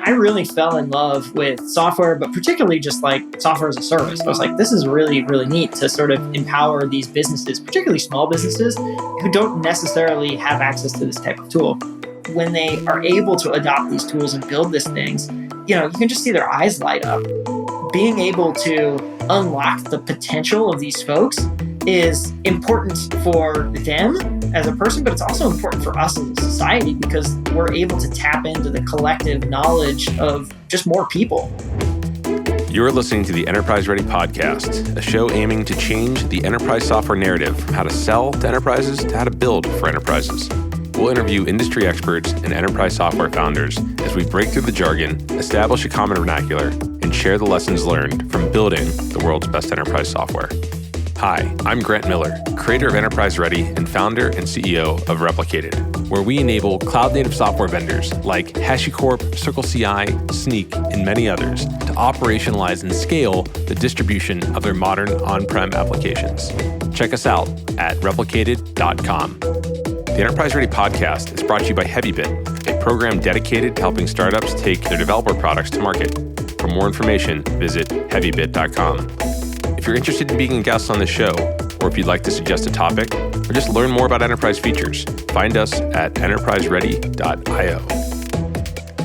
I really fell in love with software, but particularly just like software as a service. I was like, this is really, really neat to sort of empower these businesses, particularly small businesses who don't necessarily have access to this type of tool. When they are able to adopt these tools and build these things, you can just see their eyes light up. Being able to unlock the potential of these folks is important for them as a person, but it's also important for us as a society because we're able to tap into the collective knowledge of just more people. You're listening to the EnterpriseReady podcast, a show aiming to change the enterprise software narrative from how to sell to enterprises to how to build for enterprises. We'll interview industry experts and enterprise software founders as we break through the jargon, establish a common vernacular, and share the lessons learned from building the world's best enterprise software. Hi, I'm Grant Miller, creator of EnterpriseReady and founder and CEO of Replicated, where we enable cloud-native software vendors like HashiCorp, CircleCI, Sneak, and many others to operationalize and scale the distribution of their modern on-prem applications. Check us out at replicated.com. The EnterpriseReady podcast is brought to you by Heavybit, a program dedicated to helping startups take their developer products to market. For more information, visit heavybit.com. If you're interested in being a guest on the show, or if you'd like to suggest a topic, or just learn more about enterprise features, find us at enterpriseready.io.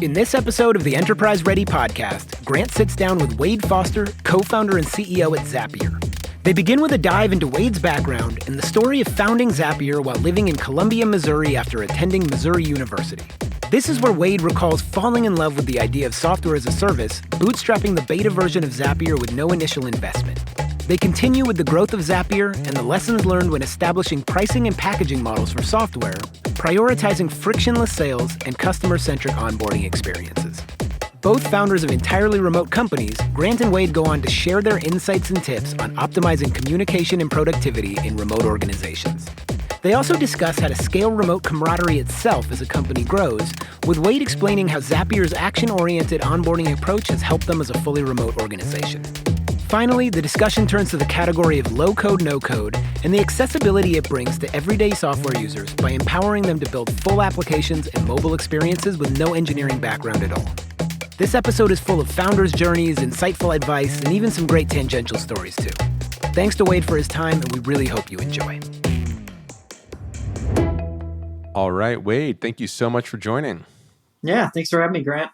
In this episode of the EnterpriseReady podcast, Grant sits down with Wade Foster, co-founder and CEO at Zapier. They begin with a dive into Wade's background and the story of founding Zapier while living in Columbia, Missouri after attending Missouri University. This is where Wade recalls falling in love with the idea of software as a service, bootstrapping the beta version of Zapier with no initial investment. They continue with the growth of Zapier and the lessons learned when establishing pricing and packaging models for software, prioritizing frictionless sales and customer-centric onboarding experiences. Both founders of entirely remote companies, Grant and Wade go on to share their insights and tips on optimizing communication and productivity in remote organizations. They also discuss how to scale remote Camaraderie itself as a company grows, with Wade explaining how Zapier's action-oriented onboarding approach has helped them as a fully remote organization. Finally, the discussion turns to the category of low-code, no-code, and the accessibility it brings to everyday software users by empowering them to build full applications and mobile experiences with no engineering background at all. This episode is full of founders' journeys, insightful advice, and even some great tangential stories, too. Thanks to Wade for his time, and we really hope you enjoy. All right, Wade, thank you so much for joining. Yeah, thanks for having me, Grant.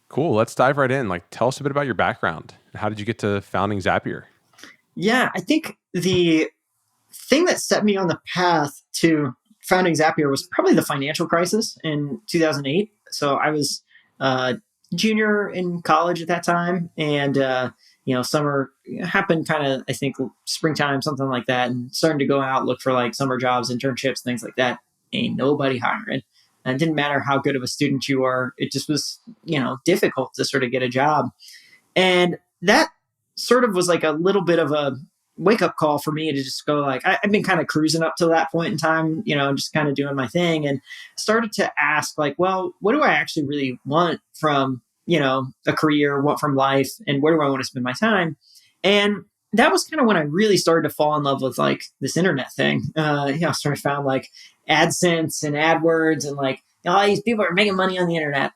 Cool. Let's dive right in. Tell us a bit about your background. How did you get to founding Zapier? Yeah, I think the thing that set me on the path to founding Zapier was probably the financial crisis in 2008. So I was junior in college at that time, and summer happened kind of, I think, springtime, something like that, and starting to go out, look for summer jobs, internships, things like that. Ain't nobody hiring. And it didn't matter how good of a student you were. It just was, difficult to sort of get a job. And that sort of was a little bit of a wake-up call for me to just go I've been kind of cruising up to that point in time, just kind of doing my thing, and started to ask well, what do I actually really want from, a career, what from life, and where do I want to spend my time? And that was kind of when I really started to fall in love with this internet thing. Sort of found AdSense and AdWords and all these people are making money on the internet,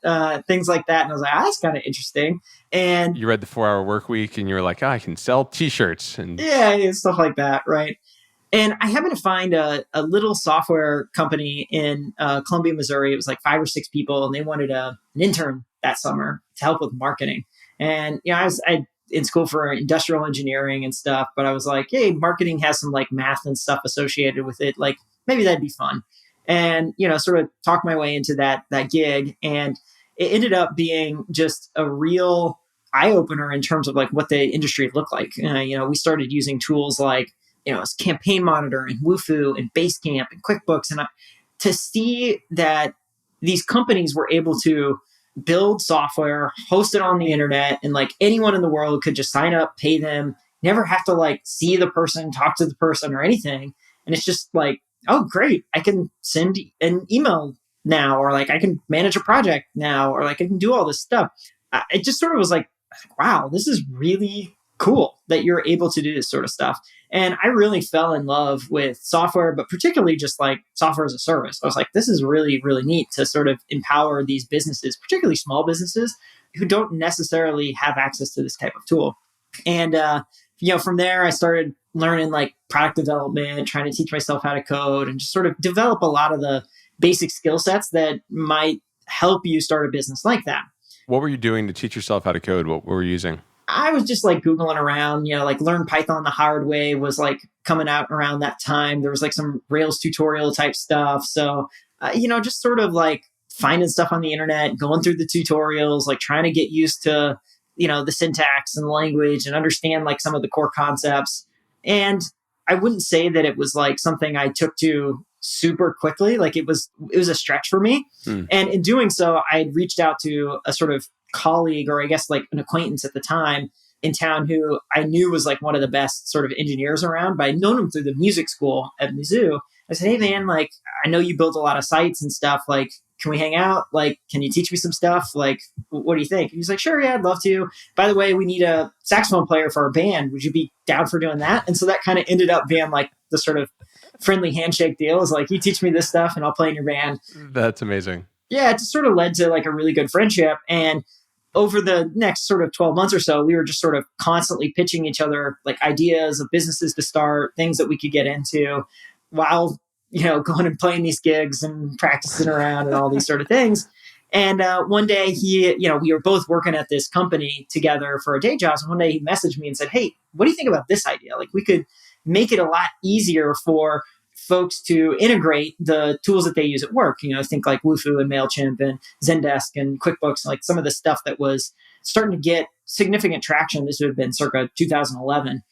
things like that. And I was that's kind of interesting. And you read the 4-Hour Workweek and you were I can sell t-shirts and stuff like that. Right. And I happened to find a little software company in Columbia, Missouri. It was 5 or 6 people, and they wanted an intern that summer to help with marketing. And, I was in school for industrial engineering and stuff, but I was hey, marketing has some math and stuff associated with it. Maybe that'd be fun. And, sort of talk my way into that gig. And it ended up being just a real eye opener in terms of what the industry looked like. We started using tools Campaign Monitor and Wufoo and Basecamp and QuickBooks. And to see that these companies were able to build software, host it on the internet, and anyone in the world could just sign up, pay them, never have to see the person, talk to the person or anything. And it's just oh, great, I can send an email now, or I can manage a project now, or I can do all this stuff. It just sort of was wow, this is really cool that you're able to do this sort of stuff. And I really fell in love with software, but particularly just like software as a service. I was like, this is really, really neat to sort of empower these businesses, particularly small businesses who don't necessarily have access to this type of tool. And, from there, I started learning like product development, trying to teach myself how to code and just sort of develop a lot of the basic skill sets that might help you start a business like that. What were you doing to teach yourself how to code? What were you using? I was just like Googling around, like Learn Python the Hard Way was like coming out around that time. There was like some Rails tutorial type stuff. So, just sort of like finding stuff on the internet, going through the tutorials, like trying to get used to, the syntax and language and understand like some of the core concepts. And I wouldn't say that it was like something I took to super quickly. Like it was a stretch for me. And in doing so, I had reached out to a sort of colleague, or I guess like an acquaintance at the time in town, who I knew was like one of the best sort of engineers around, but I'd known him through the music school at Mizzou. I said, hey man, like, I know you build a lot of sites and stuff. Like, can we hang out? Like, can you teach me some stuff? Like, what do you think? And he's like, sure, yeah, I'd love to. By the way, we need a saxophone player for our band. Would you be down for doing that? And so that kind of ended up being like the sort of friendly handshake deal. Is like, you teach me this stuff and I'll play in your band. That's amazing. Yeah, it just sort of led to like a really good friendship. And over the next sort of 12 months or so, we were just sort of constantly pitching each other like ideas of businesses to start, things that we could get into while, going and playing these gigs and practicing around and all these sort of things. And one day we were both working at this company together for our day jobs. And one day he messaged me and said, hey, what do you think about this idea? Like we could make it a lot easier for folks to integrate the tools that they use at work. Think like Wufoo and MailChimp and Zendesk and QuickBooks, like some of the stuff that was starting to get significant traction. This would have been circa 2011.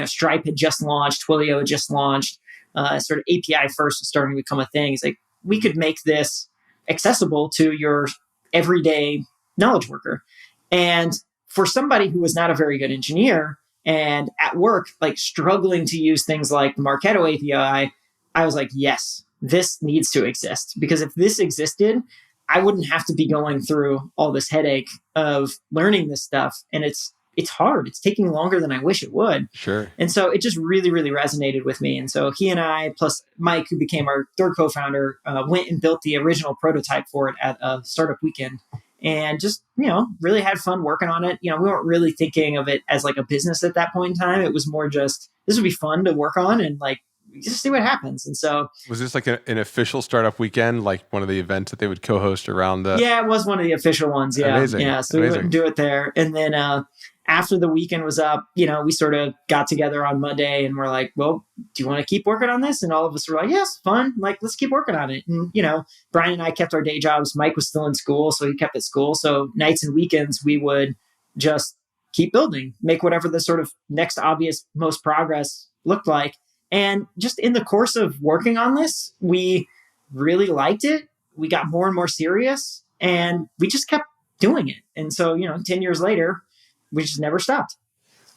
Stripe had just launched, Twilio had just launched, sort of API first was starting to become a thing. It's like, we could make this accessible to your everyday knowledge worker. And for somebody who was not a very good engineer and at work, like struggling to use things like the Marketo API, I was like, yes, this needs to exist. Because if this existed, I wouldn't have to be going through all this headache of learning this stuff. And it's hard. It's taking longer than I wish it would. Sure. And so it just really, really resonated with me. And so he and I, plus Mike, who became our third co-founder, went and built the original prototype for it at a startup weekend. And just, really had fun working on it. We weren't really thinking of it as like a business at that point in time. It was more just, this would be fun to work on and like, just see what happens. And so, was this like an official startup weekend, like one of the events that they would co-host around the? Yeah, it was one of the official ones. Yeah. Amazing. Yeah. So we went and do it there. And then, after the weekend was up, we sort of got together on Monday and we're like, well, do you want to keep working on this? And all of us were like, yes, fun. Like, let's keep working on it. And, Brian and I kept our day jobs. Mike was still in school, so he kept at school. So nights and weekends, we would just keep building, make whatever the sort of next obvious most progress looked like. And just in the course of working on this, we really liked it. We got more and more serious and we just kept doing it. And so, 10 years later, we just never stopped.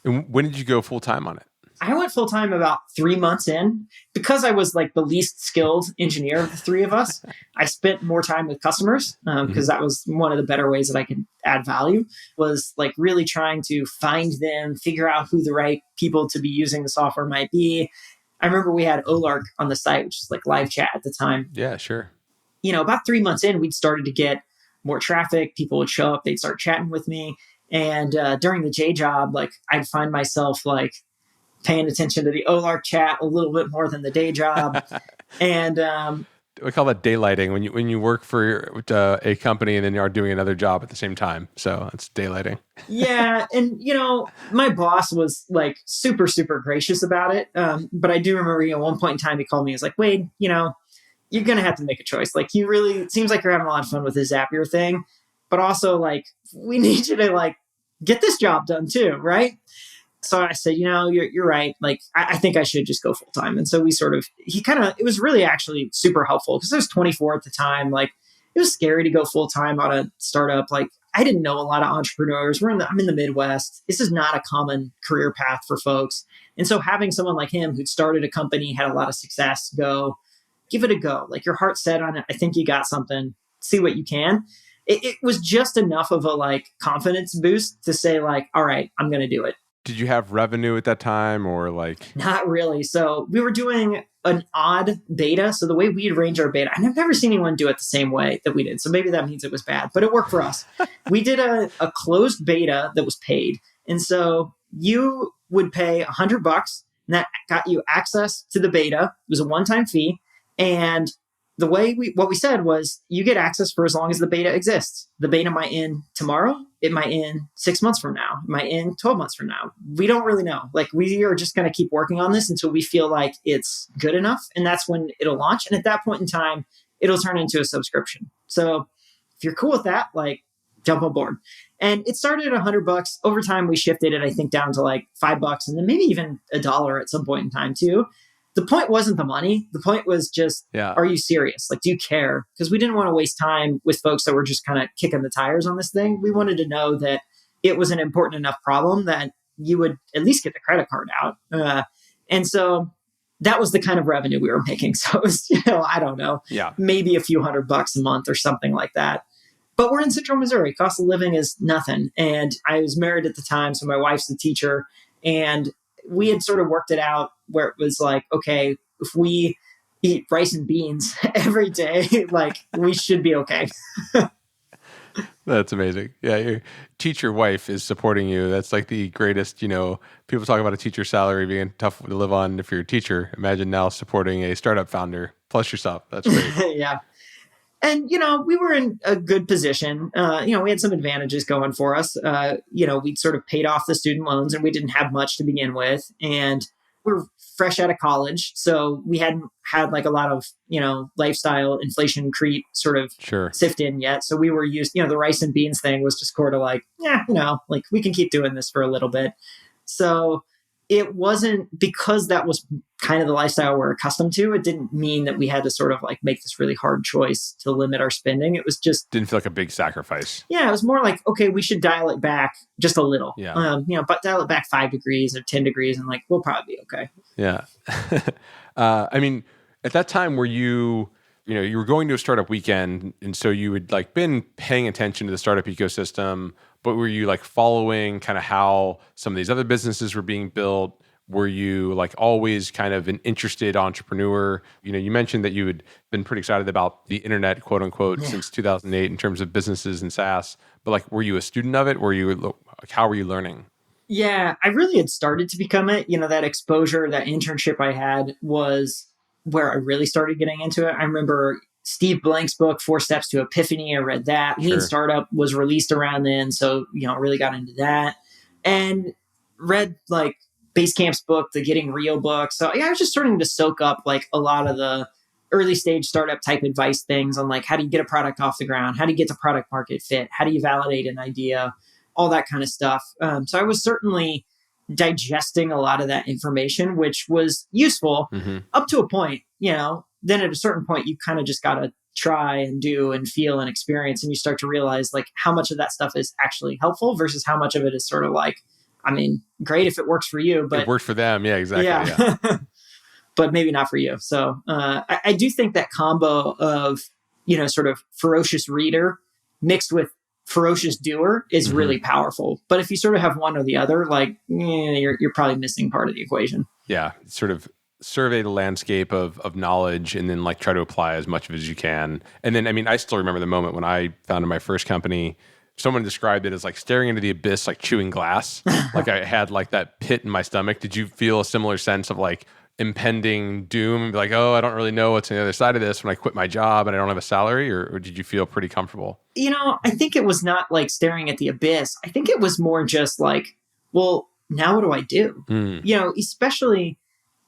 And when did you go full time on it? I went full time about 3 months in. Because I was like the least skilled engineer of the three of us, I spent more time with customers because that was one of the better ways that I could add value, was like really trying to find them, figure out who the right people to be using the software might be. I remember we had Olark on the site, which is like live chat at the time. Yeah, sure. About 3 months in, we'd started to get more traffic. People would show up, they'd start chatting with me. And during the J job, like I'd find myself like paying attention to the Olark chat a little bit more than the day job. And we call that daylighting when you work for a company and then you are doing another job at the same time. So it's daylighting. Yeah. And, my boss was like super, super gracious about it. But I do remember, at one point in time, he called me. He was like, Wade, you're going to have to make a choice. Like it seems like you're having a lot of fun with this Zapier thing, but also like, we need you to like get this job done too. Right. So I said, you're right. Like, I think I should just go full time. And so it was really actually super helpful because I was 24 at the time. Like, it was scary to go full time on a startup. Like, I didn't know a lot of entrepreneurs. I'm in the Midwest. This is not a common career path for folks. And so having someone like him who'd started a company, had a lot of success, go, give it a go. Like, your heart's set on it. I think you got something. See what you can. It was just enough of a like confidence boost to say like, all right, I'm going to do it. did you have revenue at that time or like? Not really. So we were doing an odd beta. So the way we'd arrange our beta, and I've never seen anyone do it the same way that we did. So maybe that means it was bad, but it worked for us. We did a closed beta that was paid. And so you would pay $100 and that got you access to the beta. It was a one-time fee. And the way what we said was you get access for as long as the beta exists. The beta might end tomorrow. It might end 6 months from now. It might end 12 months from now. We don't really know. Like we are just going to keep working on this until we feel like it's good enough. And that's when it'll launch. And at that point in time, it'll turn into a subscription. So if you're cool with that, like jump on board. And it started at $100. Over time, we shifted it, I think, down to like $5 and then maybe even $1 at some point in time too. The point wasn't the money. The point was just, Are you serious? Like, do you care? Because we didn't want to waste time with folks that were just kind of kicking the tires on this thing. We wanted to know that it was an important enough problem that you would at least get the credit card out. And so that was the kind of revenue we were making. So it was, I don't know, maybe a few $100 a month or something like that. But we're in Central Missouri. Cost of living is nothing. And I was married at the time. So my wife's a teacher. And we had sort of worked it out where it was like, okay, if we eat rice and beans every day, like we should be okay. That's amazing. Yeah, your teacher wife is supporting you. That's like the greatest, people talk about a teacher salary being tough to live on if you're a teacher. Imagine now supporting a startup founder plus yourself. That's great. Yeah. And, we were in a good position. We had some advantages going for us. We'd sort of paid off the student loans and we didn't have much to begin with. And we were fresh out of college. So we hadn't had like a lot of, lifestyle inflation creep sort of sift in yet. So we were used, the rice and beans thing was just sort of like, like we can keep doing this for a little bit. So it wasn't because that was kind of the lifestyle we're accustomed to. It didn't mean that we had to sort of like make this really hard choice to limit our spending. It was just didn't feel like a big sacrifice. Yeah, it was more like, okay, we should dial it back just a little. Yeah. But dial it back 5 degrees or 10 degrees, and like we'll probably be okay. Yeah. At that time, were you were going to a startup weekend, and so you had like been paying attention to the startup ecosystem. But were you like following kind of how some of these other businesses were being built? Were you like always kind of an interested entrepreneur? You mentioned that you had been pretty excited about the internet, quote unquote, since 2008 in terms of businesses and SaaS. But like, were you a student of it? How were you learning? Yeah, I really had started to become it. That exposure, that internship I had was where I really started getting into it. I remember Steve Blank's book, 4 Steps to Epiphany. I read that. Lean Startup was released around then. So, really got into that and read like Basecamp's book, the Getting Real book. So I was just starting to soak up like a lot of the early stage startup type advice things on like, how do you get a product off the ground? How do you get to product market fit? How do you validate an idea? All that kind of stuff. So I was certainly digesting a lot of that information, which was useful up to a point, then at a certain point, you kind of just got to try and do and feel and experience. And you start to realize like how much of that stuff is actually helpful versus how much of it is sort of like, great if it works for you, but it worked for them. Yeah, exactly. Yeah. But maybe not for you. So I do think that combo of, sort of ferocious reader mixed with ferocious doer is really powerful. But if you sort of have one or the other, like you're probably missing part of the equation. Yeah. Sort of survey the landscape of knowledge and then like try to apply as much of it as you can. And then, I still remember the moment when I founded my first company. Someone described it as like staring into the abyss, like chewing glass. Like I had like that pit in my stomach. Did you feel a similar sense of like impending doom and be like, oh, I don't really know what's on the other side of this when I quit my job and I don't have a salary? Or did you feel pretty comfortable? I think it was not like staring at the abyss. I think it was more just like, well, now what do I do? Especially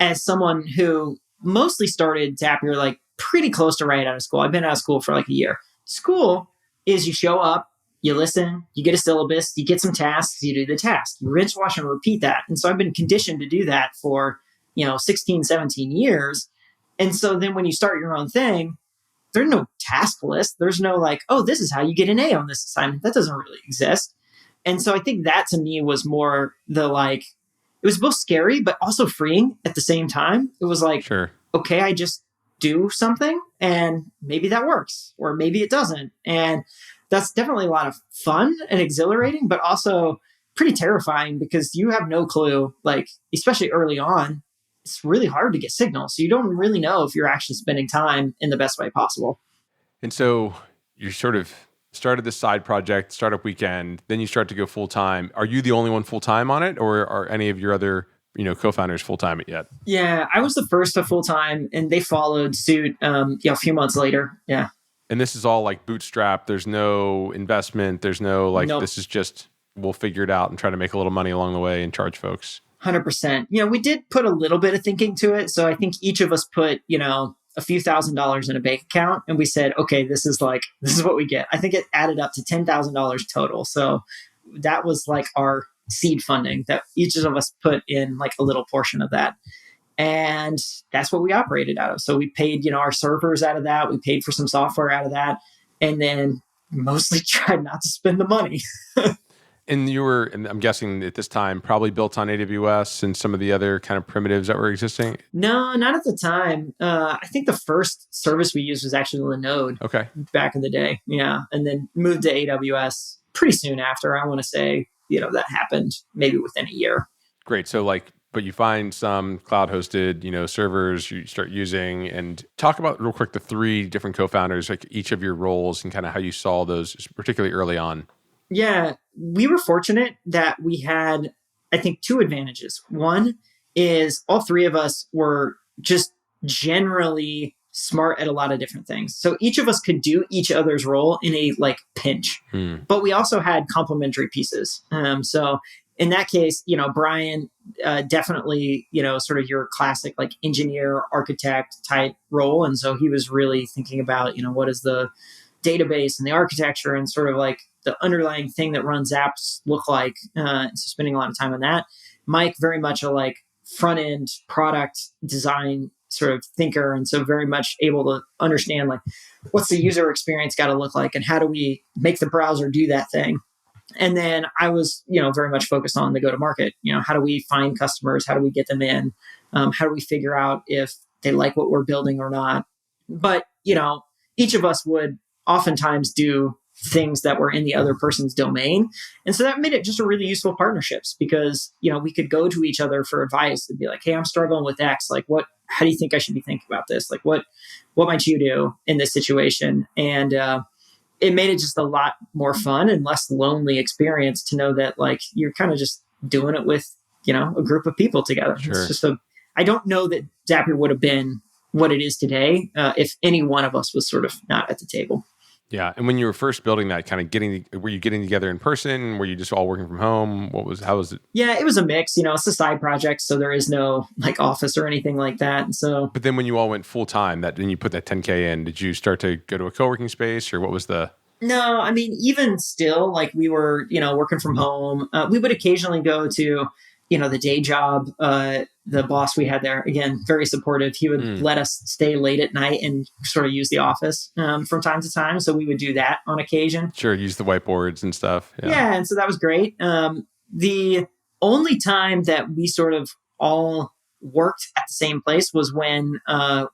as someone who mostly started Zapier like pretty close to right out of school. I've been out of school for like a year. School is you show up, you listen, you get a syllabus, you get some tasks, you do the task, you rinse, wash, and repeat that. And so I've been conditioned to do that for 16, 17 years. And so then when you start your own thing, there's no task list. There's no like, oh, this is how you get an A on this assignment. That doesn't really exist. And so I think that to me was more the like, it was both scary, but also freeing at the same time. It was like, okay, I just do something and maybe that works or maybe it doesn't. And that's definitely a lot of fun and exhilarating, but also pretty terrifying because you have no clue, like, especially early on, it's really hard to get signal. So you don't really know if you're actually spending time in the best way possible. And so you sort of started this side project, startup weekend, then you start to go full-time. Are you the only one full-time on it, or are any of your other co-founders full-time yet? Yeah, I was the first to full-time, and they followed suit a few months later. Yeah. And this is all like bootstrap. There's no investment. There's no Nope. This is just, we'll figure it out and try to make a little money along the way and charge folks. 100%. We did put a little bit of thinking to it. So I think each of us put, a few $1,000s in a bank account, and we said, okay, this is what we get. I think it added up to $10,000 total. So that was like our seed funding that each of us put in like a little portion of that. And that's what we operated out of. So we paid, our servers out of that. We paid for some software out of that, and then mostly tried not to spend the money. And you were, and I'm guessing at this time, probably built on AWS and some of the other kind of primitives that were existing? No, not at the time. I think the first service we used was actually Linode. Okay. Back in the day. Yeah. And then moved to AWS pretty soon after. I want to say, that happened maybe within a year. Great. So but you find some cloud hosted, servers you start using, and talk about real quick the 3 different co-founders, like each of your roles and kind of how you saw those, particularly early on. Yeah, we were fortunate that we had, I think, 2 advantages. One is all 3 of us were just generally smart at a lot of different things. So each of us could do each other's role in a pinch, but we also had complementary pieces. So in that case, Brian, definitely, sort of your classic engineer, architect type role. And so he was really thinking about, what is the database and the architecture and sort of the underlying thing that runs apps look like. So spending a lot of time on that. Mike, very much a front end product design sort of thinker. And so very much able to understand what's the user experience got to look like and how do we make the browser do that thing. And then I was, very much focused on the go-to-market. How do we find customers? How do we get them in? How do we figure out if they like what we're building or not? But, each of us would oftentimes do things that were in the other person's domain. And so that made it just a really useful partnerships because, we could go to each other for advice and be like, hey, I'm struggling with X. How do you think I should be thinking about this? What might you do in this situation? And, it made it just a lot more fun and less lonely experience to know that you're kind of just doing it with, a group of people together. Sure. It's just I don't know that Zapier would have been what it is today if any one of us was sort of not at the table. Yeah. And when you were first building that, were you getting together in person? Were you just all working from home? How was it? Yeah, it was a mix. It's a side project, so there is no office or anything like that. And so, but then when you all went full time, then you put that 10K in, did you start to go to a co-working space, or what was the? No, I mean, even still, we were, working from home. We would occasionally go to, the day job. The boss we had there, again, very supportive. He would let us stay late at night and sort of use the office from time to time. So we would do that on occasion. Sure, use the whiteboards and stuff. Yeah, and so that was great. The only time that we sort of all worked at the same place was when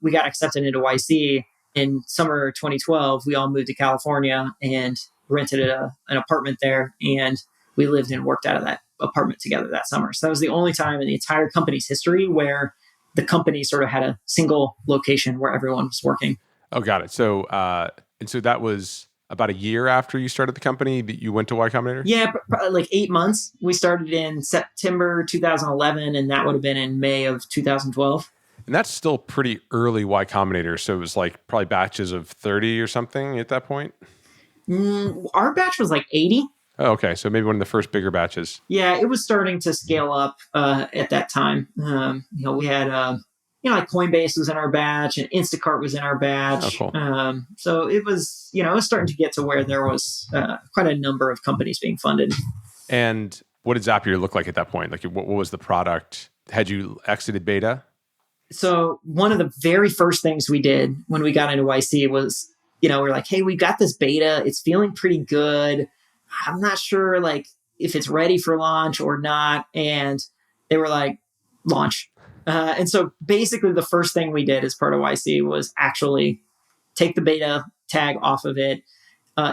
we got accepted into YC in summer 2012. We all moved to California and rented an apartment there, and we lived and worked out of that apartment together that summer. So that was the only time in the entire company's history where the company sort of had a single location where everyone was working. Oh, got it. So, and so that was about a year after you started the company that you went to Y Combinator? Yeah, probably 8 months. We started in September 2011, and that would have been in May of 2012. And that's still pretty early Y Combinator. So it was probably batches of 30 or something at that point? Our batch was 80. Oh, okay. So maybe one of the first bigger batches. Yeah, it was starting to scale up at that time. We had, Coinbase was in our batch and Instacart was in our batch. Oh, cool. So it was, it was starting to get to where there was quite a number of companies being funded. And what did Zapier look like at that point? What was the product? Had you exited beta? So one of the very first things we did when we got into YC was, we're like, hey, we got this beta. It's feeling pretty good. I'm not sure if it's ready for launch or not. And they were like, launch. And so basically the first thing we did as part of YC was actually take the beta tag off of it,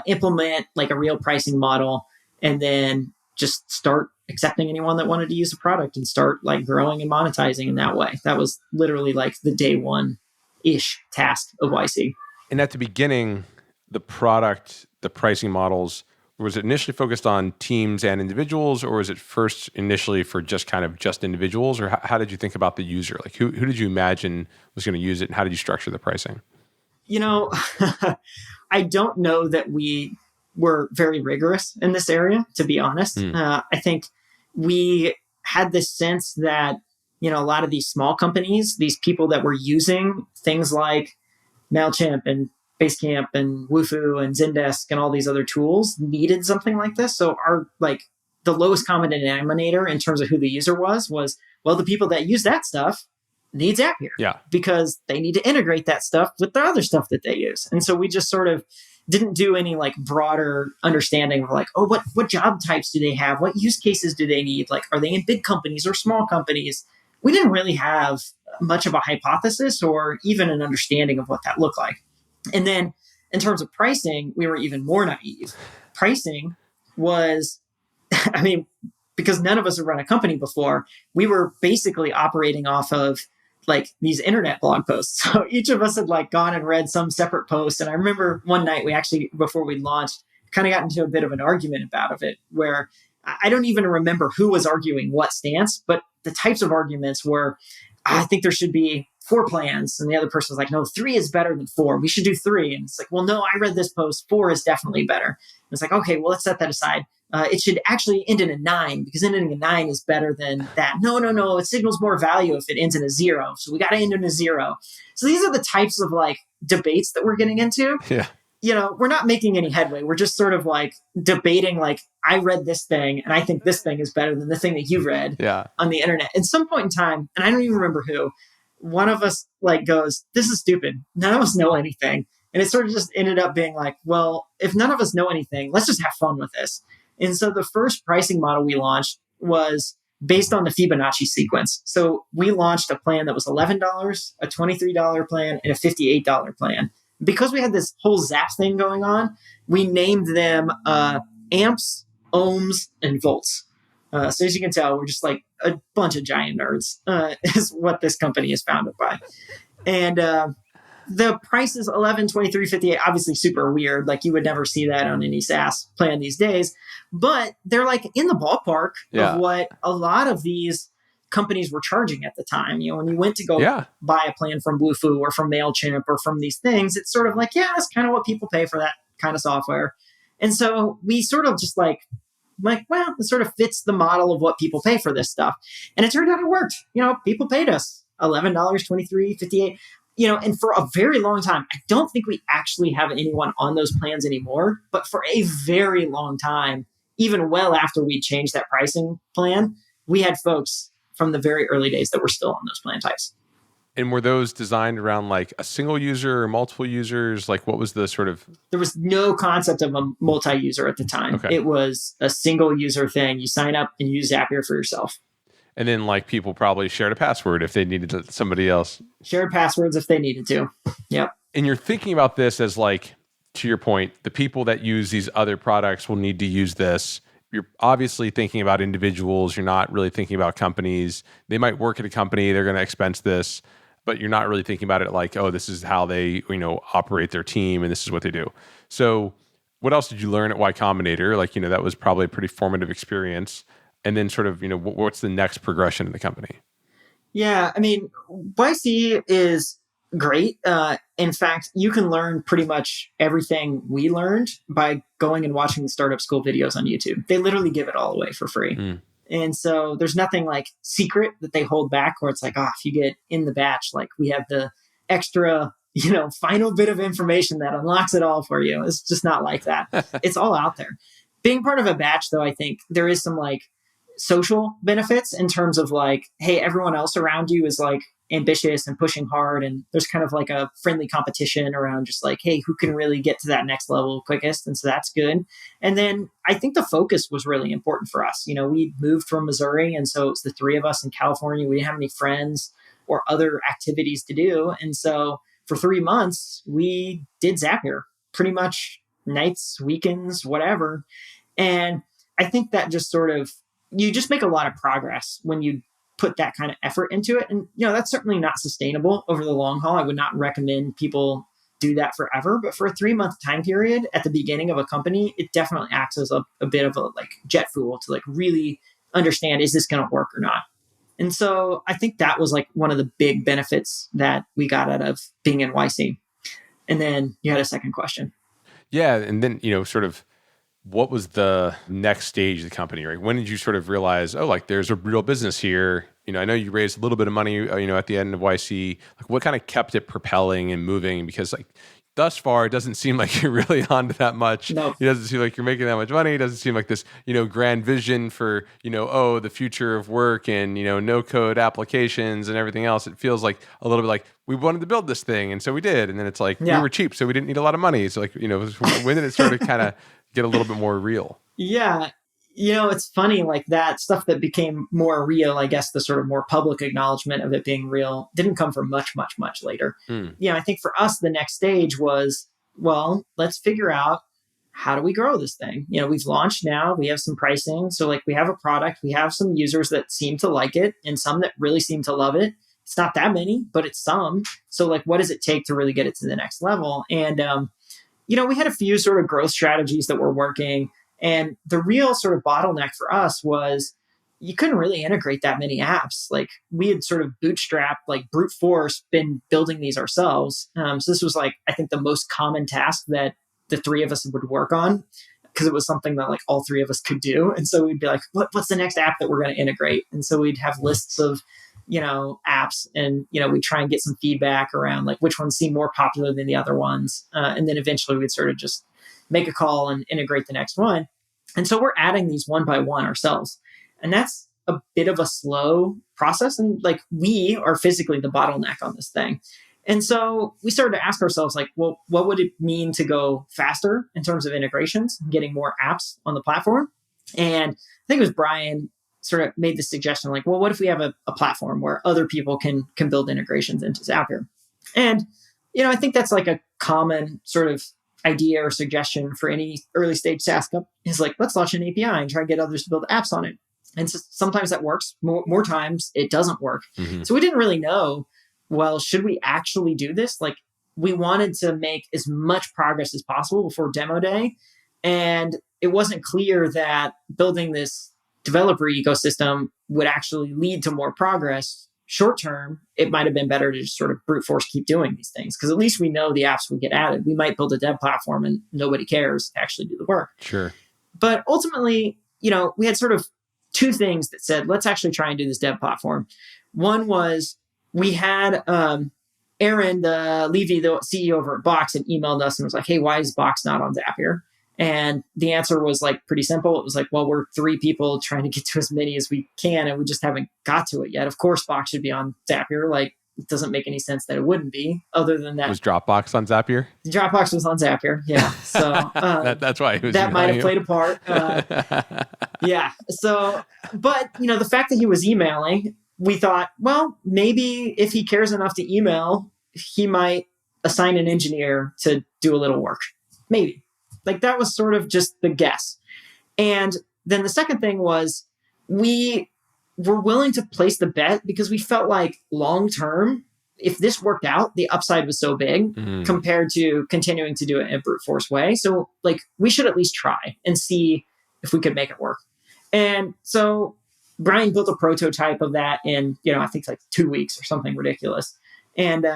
implement a real pricing model, and then just start accepting anyone that wanted to use the product and start like growing and monetizing in that way. That was literally like the day one-ish task of YC. And at the beginning, the product, the pricing models, was it initially focused on teams and individuals, or was it first initially for just individuals? Or how did you think about the user? Like who did you imagine was going to use it, and how did you structure the pricing? I don't know that we were very rigorous in this area, to be honest. I think we had this sense that, a lot of these small companies, these people that were using things like MailChimp and Basecamp and Wufoo and Zendesk and all these other tools needed something like this. So the lowest common denominator in terms of who the user was, well, the people that use that stuff need Zapier. Yeah. Because they need to integrate that stuff with the other stuff that they use. And so we just sort of didn't do any like broader understanding of like, what job types do they have? What use cases do they need? Like, are they in big companies or small companies? We didn't really have much of a hypothesis or even an understanding of what that looked like. And then in terms of pricing, we were even more naive. Pricing was, because none of us had run a company before, we were basically operating off of like these internet blog posts. So each of us had like gone and read some separate post. And I remember one night we actually, before we launched, kind of got into a bit of an argument about it, where I don't even remember who was arguing what stance, but the types of arguments were, I think there should be 4 plans. And the other person was like, no, 3 is better than 4. We should do 3. And it's like, well, no, I read this post. 4 is definitely better. And it's like, okay, well, let's set that aside. It should actually end in a 9 because ending in a 9 is better than that. No. It signals more value if it ends in a 0. So we got to end in a 0. So these are the types of like debates that we're getting into. Yeah. We're not making any headway. We're just sort of like debating, like, I read this thing and I think this thing is better than the thing that you read on the internet. At some point in time, and I don't even remember who, one of us like goes, this is stupid. None of us know anything. And it sort of just ended up being like, well, if none of us know anything, let's just have fun with this. And so the first pricing model we launched was based on the Fibonacci sequence. So we launched a plan that was $11, a $23 plan, and a $58 plan. Because we had this whole Zap thing going on, we named them amps, ohms, and volts. So as you can tell, we're just like a bunch of giant nerds is what this company is founded by. And the price is 11, 23, 58, obviously super weird. Like you would never see that on any SaaS plan these days, but they're like in the ballpark of what a lot of these companies were charging at the time. When you went to go buy a plan from Wufoo or from MailChimp or from these things, it's sort of like, that's kind of what people pay for that kind of software. And so we sort of just like, well, it sort of fits the model of what people pay for this stuff. And it turned out it worked. People paid us $11, $23, $58. And for a very long time, I don't think we actually have anyone on those plans anymore, but for a very long time, even well after we changed that pricing plan, we had folks from the very early days that were still on those plan types. And were those designed around like a single user or multiple users? Like what was the sort of... There was no concept of a multi-user at the time. Okay. It was a single user thing. You sign up and use Zapier for yourself. And then like people probably shared a password if they needed somebody else. Shared passwords if they needed to. Yep. And you're thinking about this as like, to your point, the people that use these other products will need to use this. You're obviously thinking about individuals. You're not really thinking about companies. They might work at a company. They're going to expense this, but you're not really thinking about it like, oh, this is how they, operate their team and this is what they do. So what else did you learn at Y Combinator? Like, that was probably a pretty formative experience. And then sort of, what's the next progression in the company? Yeah, YC is great. In fact, you can learn pretty much everything we learned by going and watching the startup school videos on YouTube. They literally give it all away for free. And so there's nothing like secret that they hold back where it's like, if you get in the batch, like we have the extra, final bit of information that unlocks it all for you. It's just not like that. It's all out there. Being part of a batch, though, I think there is some like social benefits in terms of like, hey, everyone else around you is like ambitious and pushing hard. And there's kind of like a friendly competition around just like, hey, who can really get to that next level quickest? And so that's good. And then I think the focus was really important for us. We moved from Missouri. And so it's the 3 of us in California. We didn't have any friends or other activities to do. And so for 3 months, we did Zapier pretty much nights, weekends, whatever. And I think that just sort of you just make a lot of progress when you put that kind of effort into it. And, that's certainly not sustainable over the long haul. I would not recommend people do that forever, but for a 3-month time period at the beginning of a company, it definitely acts as a bit of a like jet fuel to like really understand, is this going to work or not? And so I think that was like one of the big benefits that we got out of being in YC. And then you had a second question. Yeah. And then, sort of what was the next stage of the company, right? When did you sort of realize, oh, like there's a real business here? I know you raised a little bit of money, at the end of YC. Like what kind of kept it propelling and moving? Because like thus far, it doesn't seem like you're really onto that much. No. It doesn't seem like you're making that much money. It doesn't seem like this, grand vision for, the future of work and, no code applications and everything else. It feels like a little bit like we wanted to build this thing. And so we did. And then it's like, we were cheap, so we didn't need a lot of money. So like, when did it sort of kind of get a little bit more real? Yeah. It's funny, like that stuff that became more real, I guess the sort of more public acknowledgement of it being real didn't come for much, much, much later. I think for us, the next stage was, well, let's figure out how do we grow this thing? We've launched now, we have some pricing. So like we have a product, we have some users that seem to like it and some that really seem to love it. It's not that many, but it's some. So like, what does it take to really get it to the next level? And, we had a few sort of growth strategies that were working. And the real sort of bottleneck for us was you couldn't really integrate that many apps. Like we had sort of bootstrapped, like brute force, been building these ourselves. So this was like, I think the most common task that the three of us would work on because it was something that like all three of us could do. And so we'd be like, what's the next app that we're going to integrate? And so we'd have lists of, apps and, we'd try and get some feedback around like which ones seem more popular than the other ones. And then eventually we'd sort of just make a call and integrate the next one. And so we're adding these one by one ourselves. And that's a bit of a slow process. And like we are physically the bottleneck on this thing. And so we started to ask ourselves like, well, what would it mean to go faster in terms of integrations, getting more apps on the platform? And I think it was Brian sort of made the suggestion like, well, what if we have a platform where other people can build integrations into Zapier? And, I think that's like a common sort of idea or suggestion for any early stage SaaS company is like, let's launch an API and try and get others to build apps on it. And so sometimes that works. More times it doesn't work. Mm-hmm. So we didn't really know, well, should we actually do this? Like we wanted to make as much progress as possible before demo day. And it wasn't clear that building this developer ecosystem would actually lead to more progress. Short term, it might have been better to just sort of brute force keep doing these things because at least we know the apps will get added. We might build a dev platform and nobody cares to actually do the work. Sure. But ultimately, we had sort of two things that said, let's actually try and do this dev platform. One was we had Aaron Levy, the CEO over at Box, had emailed us and was like, hey, why is Box not on Zapier? And the answer was like pretty simple. It was like, well, we're 3 people trying to get to as many as we can, and we just haven't got to it yet. Of course, Box should be on Zapier. Like, it doesn't make any sense that it wouldn't be. Other than that, was Dropbox on Zapier? Dropbox was on Zapier. Yeah, so that's why it was that might have played a part. Yeah. So, but the fact that he was emailing, we thought, well, maybe if he cares enough to email, he might assign an engineer to do a little work. Maybe. Like that was sort of just the guess. And then the second thing was we were willing to place the bet because we felt like long term, if this worked out, the upside was so big compared to continuing to do it in a brute force way. So like we should at least try and see if we could make it work. And so Brian built a prototype of that in, I think like 2 weeks or something ridiculous. And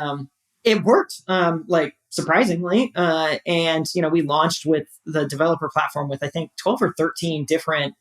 it worked, like surprisingly. And, we launched with the developer platform with, I think, 12 or 13 different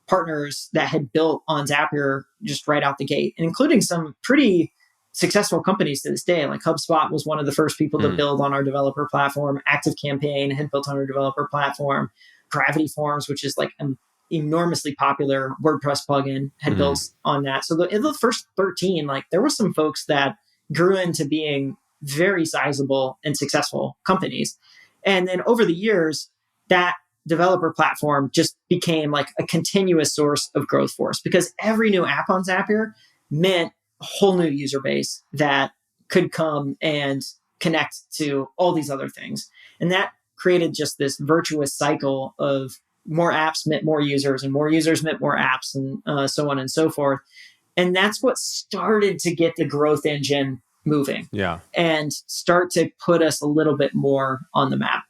partners that had built on Zapier just right out the gate, and including some pretty successful companies to this day. Like HubSpot was one of the first people to build on our developer platform. ActiveCampaign had built on our developer platform. Gravity Forms, which is like an enormously popular WordPress plugin, had built on that. So in the first 13, like there were some folks that grew into being very sizable and successful companies. And then over the years, that developer platform just became like a continuous source of growth for us because every new app on Zapier meant a whole new user base that could come and connect to all these other things. And that created just this virtuous cycle of more apps meant more users, and more users meant more apps, and so on and so forth. And that's what started to get the growth engine moving. Yeah. And start to put us a little bit more on the map.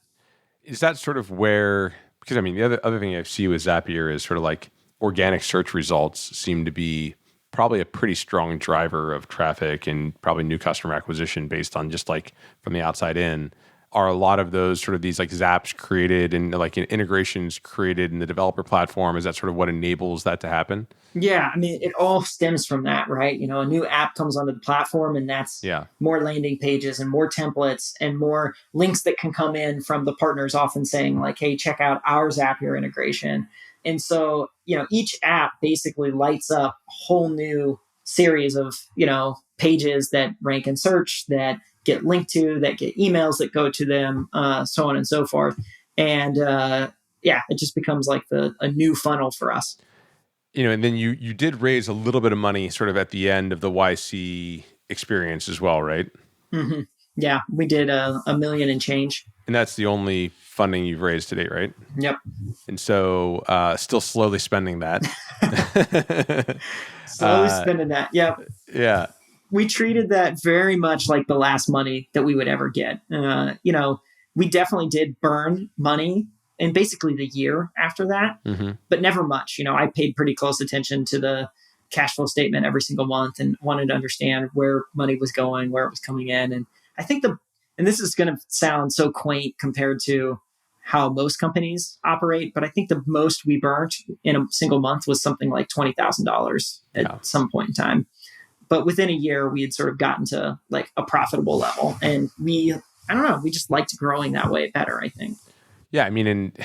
Is that sort of where, because I mean, the other thing I see with Zapier is sort of like organic search results seem to be probably a pretty strong driver of traffic and probably new customer acquisition based on just like from the outside in. Are a lot of those sort of these like zaps created and like integrations created in the developer platform? Is that sort of what enables that to happen? Yeah, I mean, it all stems from that, right? A new app comes onto the platform, and that's more landing pages and more templates and more links that can come in from the partners, often saying like, hey, check out our Zapier integration. And so, each app basically lights up a whole new series of, pages that rank in search, that get linked to, that get emails that go to them, so on and so forth. And it just becomes like a new funnel for us. And then you did raise a little bit of money sort of at the end of the YC experience as well, right? Mm-hmm. Yeah, we did $1 million and change. And that's the only funding you've raised to date, right? Yep. And so still slowly spending that. Spending that. Yep. Yeah. We treated that very much like the last money that we would ever get. We definitely did burn money in basically the year after that, but never much. I paid pretty close attention to the cash flow statement every single month and wanted to understand where money was going, where it was coming in. And I think and this is going to sound so quaint compared to how most companies operate, but I think the most we burnt in a single month was something like $20,000 at some point in time. But within a year, we had sort of gotten to like a profitable level. And we just liked growing that way better, I think. Yeah, I mean, and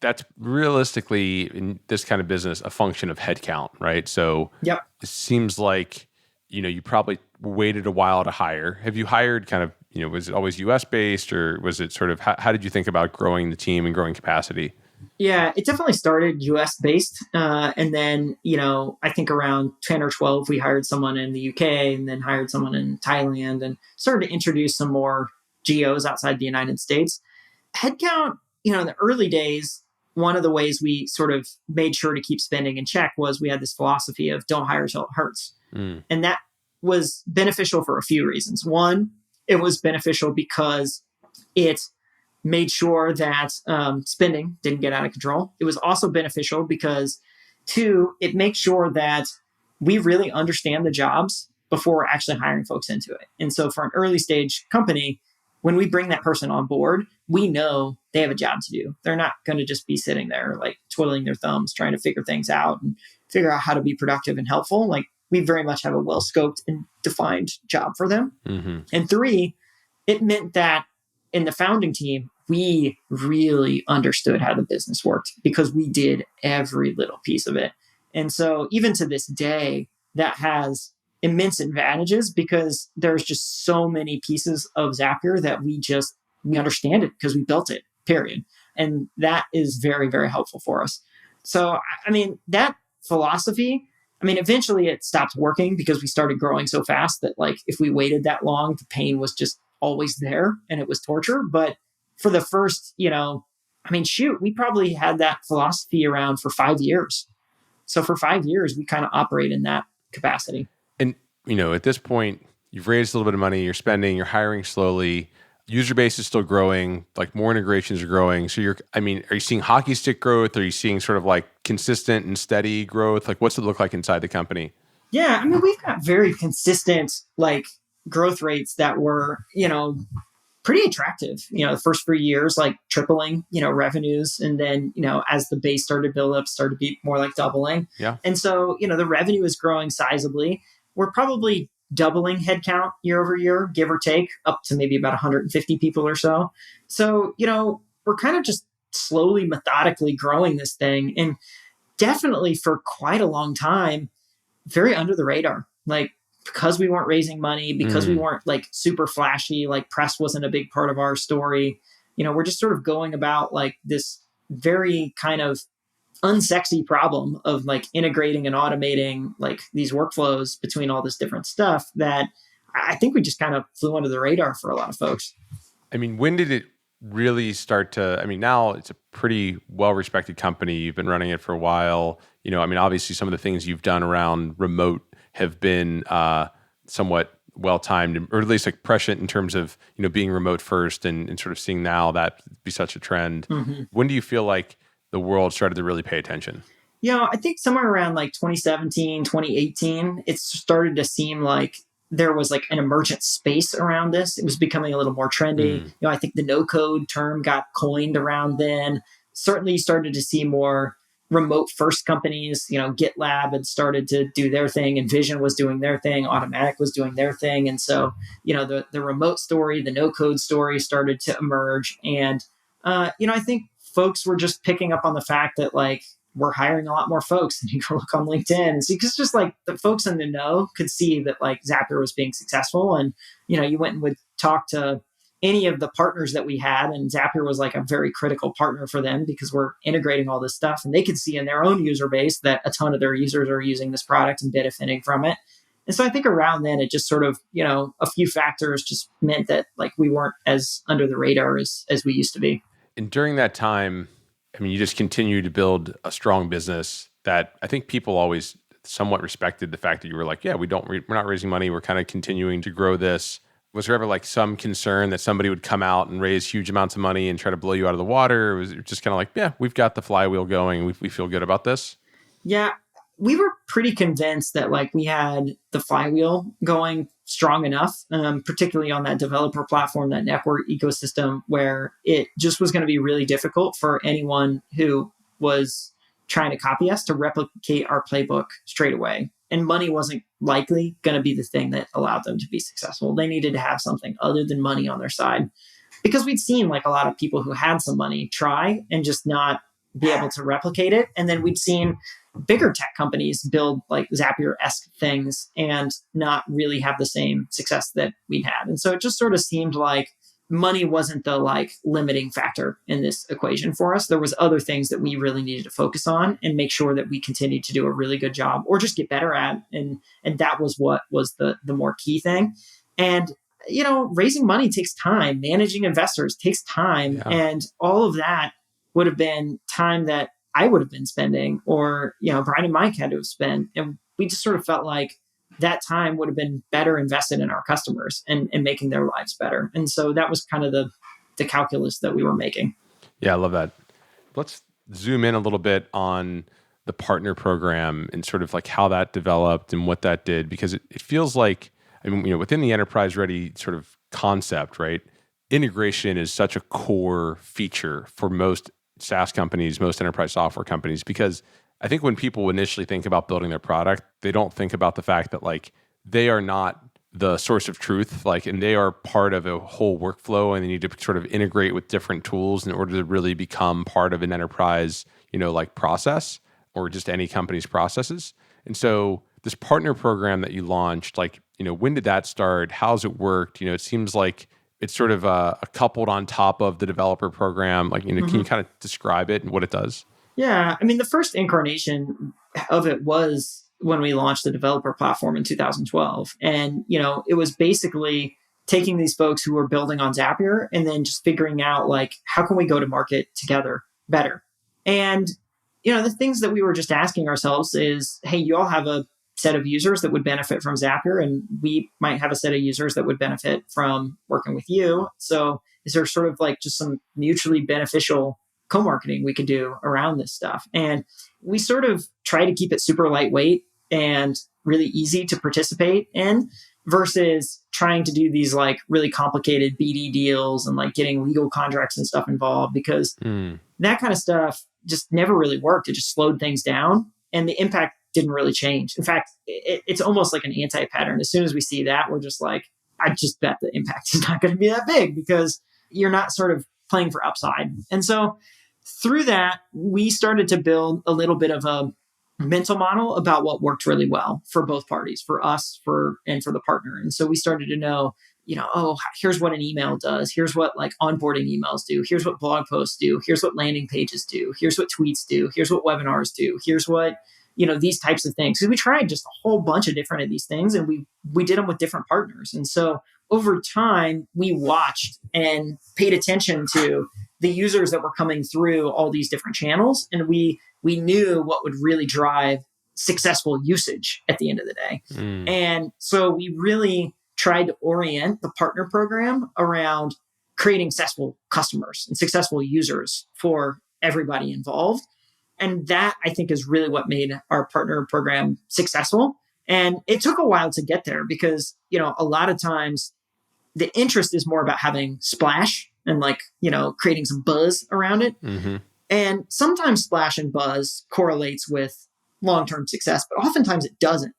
that's realistically in this kind of business a function of headcount, right? So it seems like, you probably waited a while to hire. Have you hired kind of, was it always US based, or was it sort of, how did you think about growing the team and growing capacity? Yeah, it definitely started US based. And then, I think around 10 or 12, we hired someone in the UK and then hired someone in Thailand and started to introduce some more geos outside the United States. Headcount, in the early days, one of the ways we sort of made sure to keep spending in check was we had this philosophy of don't hire till it hurts. And that was beneficial for a few reasons. One, it was beneficial because it made sure that spending didn't get out of control. It was also beneficial because, two, it makes sure that we really understand the jobs before we're actually hiring folks into it. And so for an early stage company, when we bring that person on board, we know they have a job to do. They're not going to just be sitting there like twiddling their thumbs, trying to figure things out and figure out how to be productive and helpful. Like we very much have a well-scoped and defined job for them. And three, it meant that in the founding team, we really understood how the business worked because we did every little piece of it. And so even to this day, that has immense advantages because there's just so many pieces of Zapier that we understand it because we built it, period. And that is very, very helpful for us. So, I mean, that philosophy, eventually it stopped working because we started growing so fast that like, if we waited that long, the pain was just always there and it was torture. But for the first, we probably had that philosophy around for 5 years. So for 5 years, we kind of operate in that capacity. And, at this point, you've raised a little bit of money, you're spending, you're hiring slowly, user base is still growing, like more integrations are growing. So are you seeing hockey stick growth? Are you seeing sort of like consistent and steady growth? Like what's it look like inside the company? Yeah, we've got very consistent like growth rates that were, pretty attractive. The first 3 years, like tripling, revenues. And then, as the base started to build up, started to be more like doubling. Yeah. And so, the revenue is growing sizably. We're probably doubling headcount year over year, give or take, up to maybe about 150 people or so. So, we're kind of just slowly, methodically growing this thing. And definitely for quite a long time, very under the radar. Like, because we weren't raising money, because we weren't like super flashy, like press wasn't a big part of our story. We're just sort of going about like this very kind of unsexy problem of like integrating and automating like these workflows between all this different stuff that I think we just kind of flew under the radar for a lot of folks. When did it really start to, I mean, now it's a pretty well-respected company. You've been running it for a while. I mean, obviously some of the things you've done around remote have been somewhat well-timed, or at least like prescient in terms of, being remote first and sort of seeing now that be such a trend. Mm-hmm. When do you feel like the world started to really pay attention? I think somewhere around like 2017, 2018, it started to seem like there was like an emergent space around this. It was becoming a little more trendy. I think the no-code term got coined around then. Certainly you started to see more remote first companies. GitLab had started to do their thing, Envision was doing their thing, Automatic was doing their thing. And so, the remote story, the no-code story started to emerge. And, I think folks were just picking up on the fact that like, we're hiring a lot more folks, and you go look on LinkedIn and see, because just like the folks in the know could see that like Zapier was being successful. And, you went and would talk to any of the partners that we had, and Zapier was like a very critical partner for them because we're integrating all this stuff, and they could see in their own user base that a ton of their users are using this product and benefiting from it. And so I think around then it just sort of, a few factors just meant that like we weren't as under the radar as we used to be. And during that time, I mean, you just continue to build a strong business that I think people always somewhat respected the fact that you were like, yeah, we're not raising money. We're kind of continuing to grow this. Was there ever like some concern that somebody would come out and raise huge amounts of money and try to blow you out of the water? Or was it just kind of like, yeah, we've got the flywheel going. We feel good about this? Yeah, we were pretty convinced that like we had the flywheel going strong enough, particularly on that developer platform, that network ecosystem, where it just was going to be really difficult for anyone who was trying to copy us to replicate our playbook straight away. And money wasn't likely going to be the thing that allowed them to be successful. They needed to have something other than money on their side, because we'd seen like a lot of people who had some money try and just not be able to replicate it. And then we'd seen bigger tech companies build like Zapier-esque things and not really have the same success that we'd had. And so it just sort of seemed like money wasn't the like limiting factor in this equation for us. There was other things that we really needed to focus on and make sure that we continued to do a really good job or just get better at. And that was what was the more key thing. And raising money takes time. Managing investors takes time. Yeah. And all of that would have been time that I would have been spending, or, Brian and Mike had to have spent. And we just sort of felt like that time would have been better invested in our customers and making their lives better. And so that was kind of the calculus that we were making. Yeah, I love that. Let's zoom in a little bit on the partner program and sort of like how that developed and what that did, because it feels like, within the EnterpriseReady sort of concept, right? Integration is such a core feature for most SaaS companies, most enterprise software companies, because I think when people initially think about building their product, they don't think about the fact that like they are not the source of truth, like, and they are part of a whole workflow, and they need to sort of integrate with different tools in order to really become part of an enterprise, like process or just any company's processes. And so this partner program that you launched, like, when did that start? How's it worked? It seems like it's sort of coupled on top of the developer program. Like, can you kind of describe it and what it does? Yeah. The first incarnation of it was when we launched the developer platform in 2012. And, it was basically taking these folks who were building on Zapier and then just figuring out like, how can we go to market together better? And, the things that we were just asking ourselves is, hey, you all have a set of users that would benefit from Zapier, and we might have a set of users that would benefit from working with you. So is there sort of like just some mutually beneficial co-marketing we could do around this stuff? And we sort of try to keep it super lightweight and really easy to participate in, versus trying to do these like really complicated BD deals and like getting legal contracts and stuff involved, because that kind of stuff just never really worked. It just slowed things down, and the impact didn't really change. In fact, it's almost like an anti-pattern. As soon as we see that, we're just like, I just bet the impact is not going to be that big, because you're not sort of playing for upside. And so through that, we started to build a little bit of a mental model about what worked really well for both parties, for us, and for the partner. And so we started to know, here's what an email does. Here's what like onboarding emails do. Here's what blog posts do. Here's what landing pages do. Here's what tweets do. Here's what webinars do. Here's what, these types of things. So we tried just a whole bunch of different of these things, and we did them with different partners. And so over time, we watched and paid attention to the users that were coming through all these different channels. And we knew what would really drive successful usage at the end of the day. And so we really tried to orient the partner program around creating successful customers and successful users for everybody involved. And that, I think, is really what made our partner program successful. And it took a while to get there because, a lot of times the interest is more about having splash and creating some buzz around it. And sometimes splash and buzz correlates with long-term success, but oftentimes it doesn't.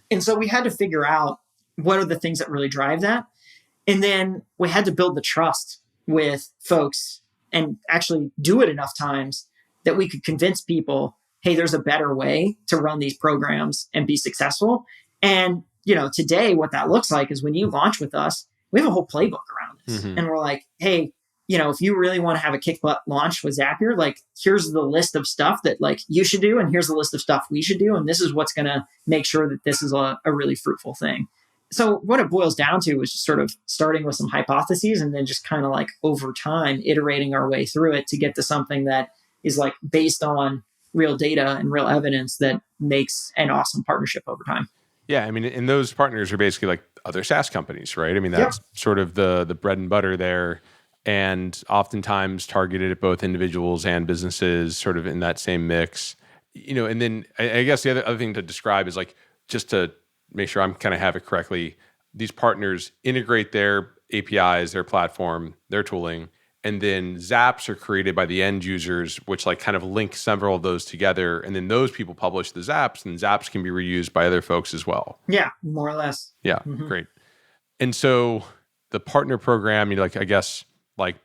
And so we had to figure out what are the things that really drive that. And then we had to build the trust with folks and actually do it enough times that we could convince people, hey, there's a better way to run these programs and be successful. And, today what that looks like is when you launch with us, we have a whole playbook around this. And we're like, hey, if you really want to have a kick butt launch with Zapier, here's the list of stuff that you should do. And here's the list of stuff we should do. And this is what's going to make sure that this is a really fruitful thing. So what it boils down to is just sort of starting with some hypotheses and then just kind of over time, iterating our way through it to get to something that is based on real data and real evidence that makes an awesome partnership over time. Yeah. I mean, and those partners are basically other SaaS companies, right? I mean, that's sort of the bread and butter there. And oftentimes targeted at both individuals and businesses sort of in that same mix, and then I guess the other thing to describe is just to make sure I'm kind of have it correctly, these partners integrate their APIs, their platform, their tooling, and then Zaps are created by the end users, which kind of link several of those together. And then those people publish the Zaps, and Zaps can be reused by other folks as well. Yeah, more or less. Yeah, great. And so the partner program, I guess,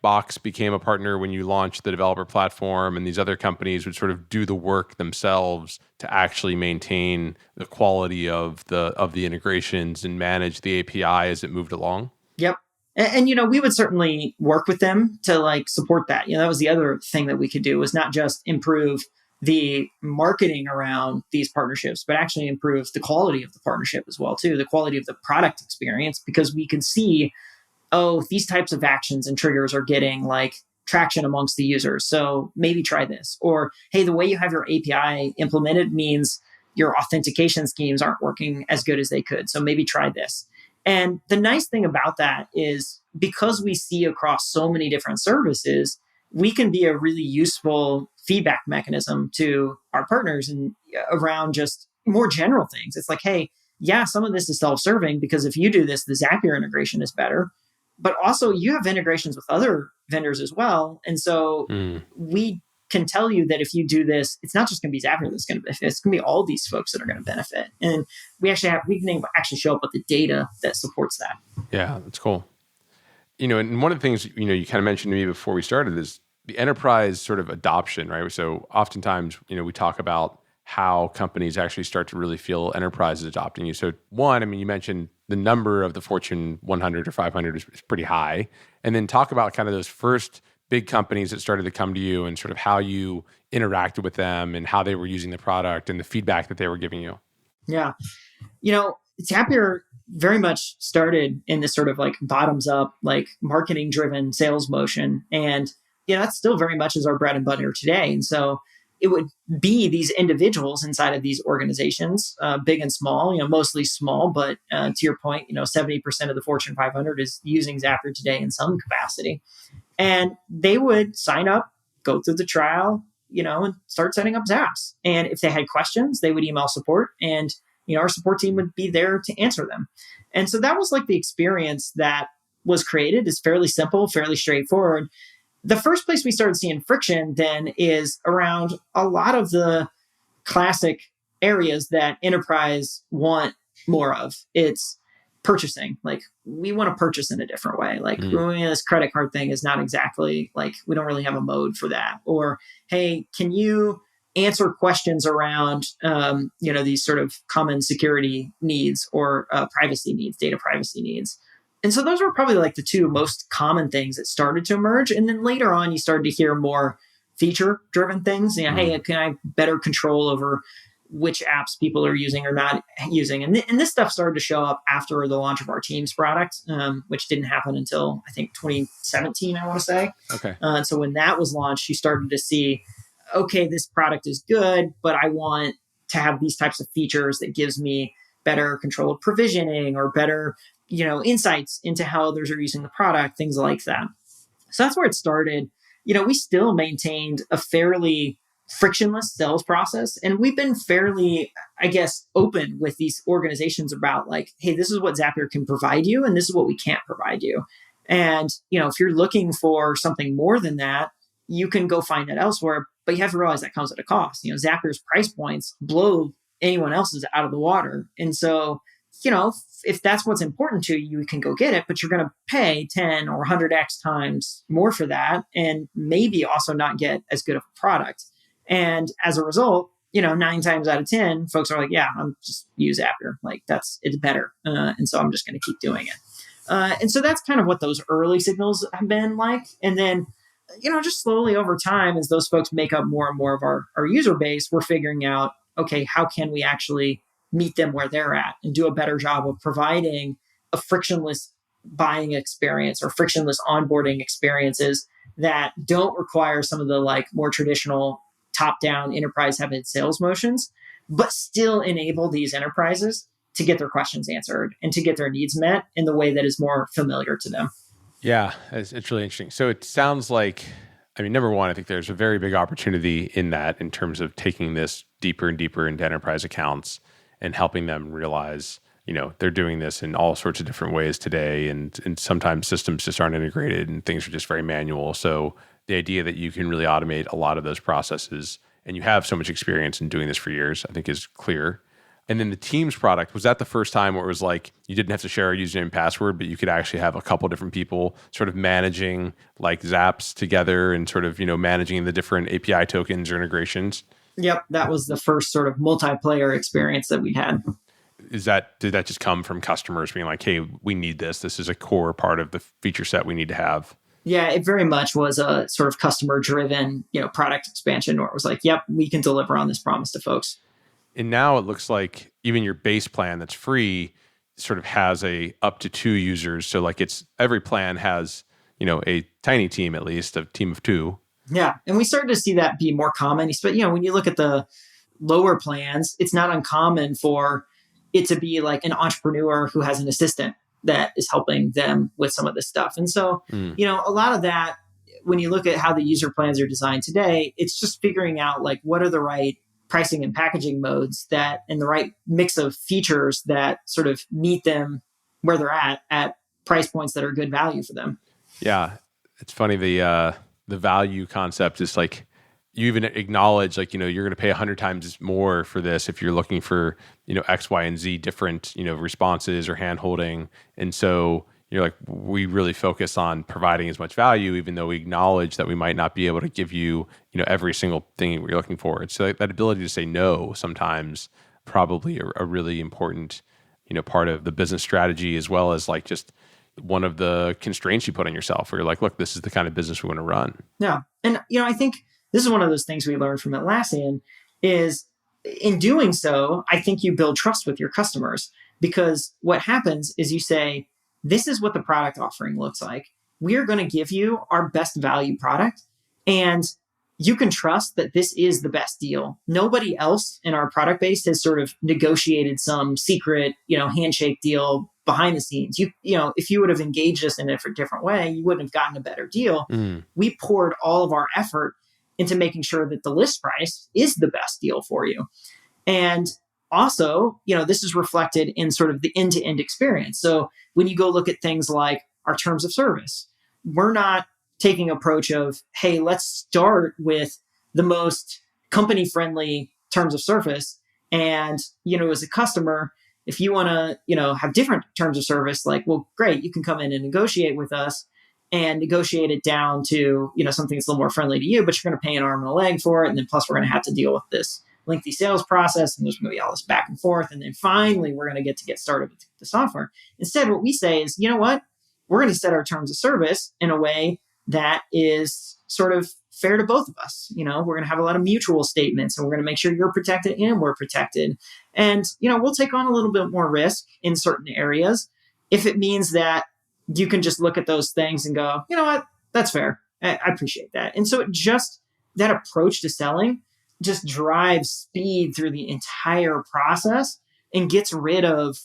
Box became a partner when you launched the developer platform, and these other companies would sort of do the work themselves to actually maintain the quality of the integrations and manage the API as it moved along. Yep. And we would certainly work with them to support that. That was the other thing that we could do, was not just improve the marketing around these partnerships, but actually improve the quality of the partnership as well, too, the quality of the product experience, because we could see, these types of actions and triggers are getting traction amongst the users. So maybe try this. Or, hey, the way you have your API implemented means your authentication schemes aren't working as good as they could. So maybe try this. And the nice thing about that is because we see across so many different services, we can be a really useful feedback mechanism to our partners and around just more general things. It's hey, yeah, some of this is self-serving because if you do this, the Zapier integration is better. But also you have integrations with other vendors as well. And so we can tell you that if you do this, it's not just going to be Zapier that's going to benefit. It's going to be all these folks that are going to benefit. And we can actually show up with the data that supports that. Yeah, that's cool. And one of the things, you kind of mentioned to me before we started is the enterprise sort of adoption, right? So oftentimes, we talk about how companies actually start to really feel enterprises adopting you. So one, you mentioned the number of the Fortune 100 or 500 is pretty high. And then talk about kind of those first big companies that started to come to you and sort of how you interacted with them and how they were using the product and the feedback that they were giving you. Yeah. Zapier very much started in this sort of bottoms up, marketing driven sales motion. And, that still very much is our bread and butter today. And so it would be these individuals inside of these organizations, big and small, mostly small, but to your point, 70% of the Fortune 500 is using Zapier today in some capacity. And they would sign up, go through the trial, and start setting up Zaps. And if they had questions, they would email support, and, our support team would be there to answer them. And so that was the experience that was created. Is fairly simple, fairly straightforward. The first place we started seeing friction then is around a lot of the classic areas that enterprise want more of. It's purchasing. We want to purchase in a different way. This credit card thing is not exactly we don't really have a mode for that. Or, hey, can you answer questions around, these sort of common security needs or privacy needs, data privacy needs. And so those were probably the two most common things that started to emerge. And then later on, you started to hear more feature-driven things. Hey, can I better control over which apps people are using or not using. And this stuff started to show up after the launch of our Teams product, which didn't happen until I think 2017, I want to say. Okay. And so when that was launched, you started to see, okay, this product is good, but I want to have these types of features that gives me better controlled provisioning or better, insights into how others are using the product, things like that. So that's where it started. We still maintained a fairly frictionless sales process. And we've been fairly, I guess, open with these organizations about like, hey, this is what Zapier can provide you, and this is what we can't provide you. And, if you're looking for something more than that, you can go find that elsewhere, but you have to realize that comes at a cost. Zapier's price points blow anyone else's out of the water. And so, if that's what's important to you, you can go get it, but you're going to pay 10 or 100x times more for that and maybe also not get as good of a product. And as a result, 9 times out of 10, folks are like, yeah, I'm just use Zapier. Like it's better. And so I'm just going to keep doing it. And so that's kind of what those early signals have been like. And then, just slowly over time, as those folks make up more and more of our user base, we're figuring out, okay, how can we actually meet them where they're at and do a better job of providing a frictionless buying experience or frictionless onboarding experiences that don't require some of the like more traditional top-down enterprise-heavy sales motions, but still enable these enterprises to get their questions answered and to get their needs met in the way that is more familiar to them. Yeah, it's really interesting. So it sounds like, number one, I think there's a very big opportunity in that in terms of taking this deeper and deeper into enterprise accounts and helping them realize, they're doing this in all sorts of different ways today. And sometimes systems just aren't integrated and things are just very manual. So the idea that you can really automate a lot of those processes and you have so much experience in doing this for years, I think is clear. And then the Teams product, was that the first time where it was like you didn't have to share a username and password, but you could actually have a couple different people sort of managing like Zaps together and sort of, managing the different API tokens or integrations? Yep, that was the first sort of multiplayer experience that we had. Did that just come from customers being like, hey, we need this. This is a core part of the feature set we need to have? Yeah, it very much was a sort of customer-driven, product expansion where it was like, yep, we can deliver on this promise to folks. And now it looks like even your base plan that's free sort of has a up to 2 users. So like every plan has, a tiny team, at least a team of 2. Yeah. And we started to see that be more common. But, when you look at the lower plans, it's not uncommon for it to be like an entrepreneur who has an assistant that is helping them with some of this stuff. And so, a lot of that, when you look at how the user plans are designed today, it's just figuring out like what are the right pricing and packaging modes and the right mix of features that sort of meet them where they're at price points that are good value for them. Yeah. It's funny. The value concept is like, you even acknowledge like, you're going to pay 100 times more for this if you're looking for, X, Y, and Z different, responses or hand holding. And so you're like, we really focus on providing as much value, even though we acknowledge that we might not be able to give you, every single thing you're looking for. It's like that ability to say no sometimes probably a really important, part of the business strategy, as well as like just one of the constraints you put on yourself where you're like, look, this is the kind of business we want to run. Yeah. And, I think this is one of those things we learned from Atlassian is in doing so, I think you build trust with your customers, because what happens is you say, this is what the product offering looks like. We are going to give you our best value product, and you can trust that this is the best deal. Nobody else in our product base has sort of negotiated some secret, handshake deal behind the scenes. If you would have engaged us in a different way, you wouldn't have gotten a better deal. We poured all of our effort into making sure that the list price is the best deal for you. And also, this is reflected in sort of the end-to-end experience. So when you go look at things like our terms of service, we're not taking an approach of, hey, let's start with the most company-friendly terms of service. And, as a customer, if you want to, have different terms of service, like, well, great, you can come in and negotiate with us and negotiate it down to, something that's a little more friendly to you, but you're going to pay an arm and a leg for it. And then plus we're going to have to deal with this lengthy sales process, and there's going to be all this back and forth. And then finally, we're going to get started with the software. Instead, what we say is, you know what? We're going to set our terms of service in a way that is sort of fair to both of us. We're going to have a lot of mutual statements, and we're going to make sure you're protected and we're protected. And, we'll take on a little bit more risk in certain areas if it means that you can just look at those things and go, you know what, that's fair. I appreciate that. And so that approach to selling just drives speed through the entire process and gets rid of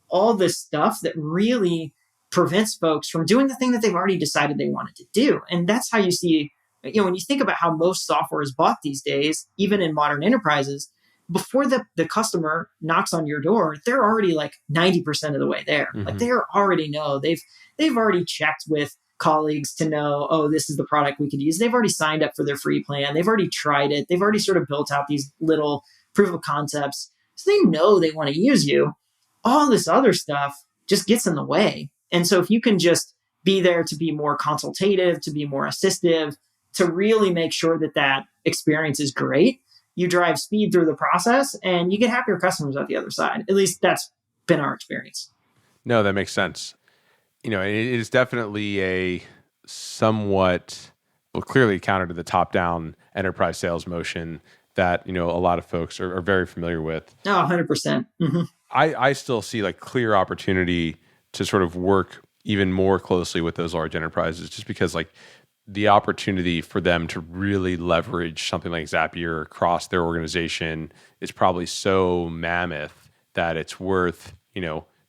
all this stuff that really prevents folks from doing the thing that they've already decided they wanted to do. And that's how you see, when you think about how most software is bought these days, even in modern enterprises, before the customer knocks on your door, they're already like 90% of the way there. Mm-hmm. Like they already know. They've already checked with colleagues to know, oh, this is the product we could use. They've already signed up for their free plan. They've already tried it. They've already sort of built out these little proof of concepts. So they know they want to use you. All this other stuff just gets in the way. And so if you can just be there to be more consultative, to be more assistive, to really make sure that experience is great, you drive speed through the process and you get happier customers at the other side. At least that's been our experience. No, that makes sense. It is definitely a somewhat, clearly counter to the top-down enterprise sales motion that, a lot of folks are very familiar with. Oh, 100%. Mm-hmm. I still see like clear opportunity to sort of work even more closely with those large enterprises, just because like the opportunity for them to really leverage something like Zapier across their organization is probably so mammoth that it's worth,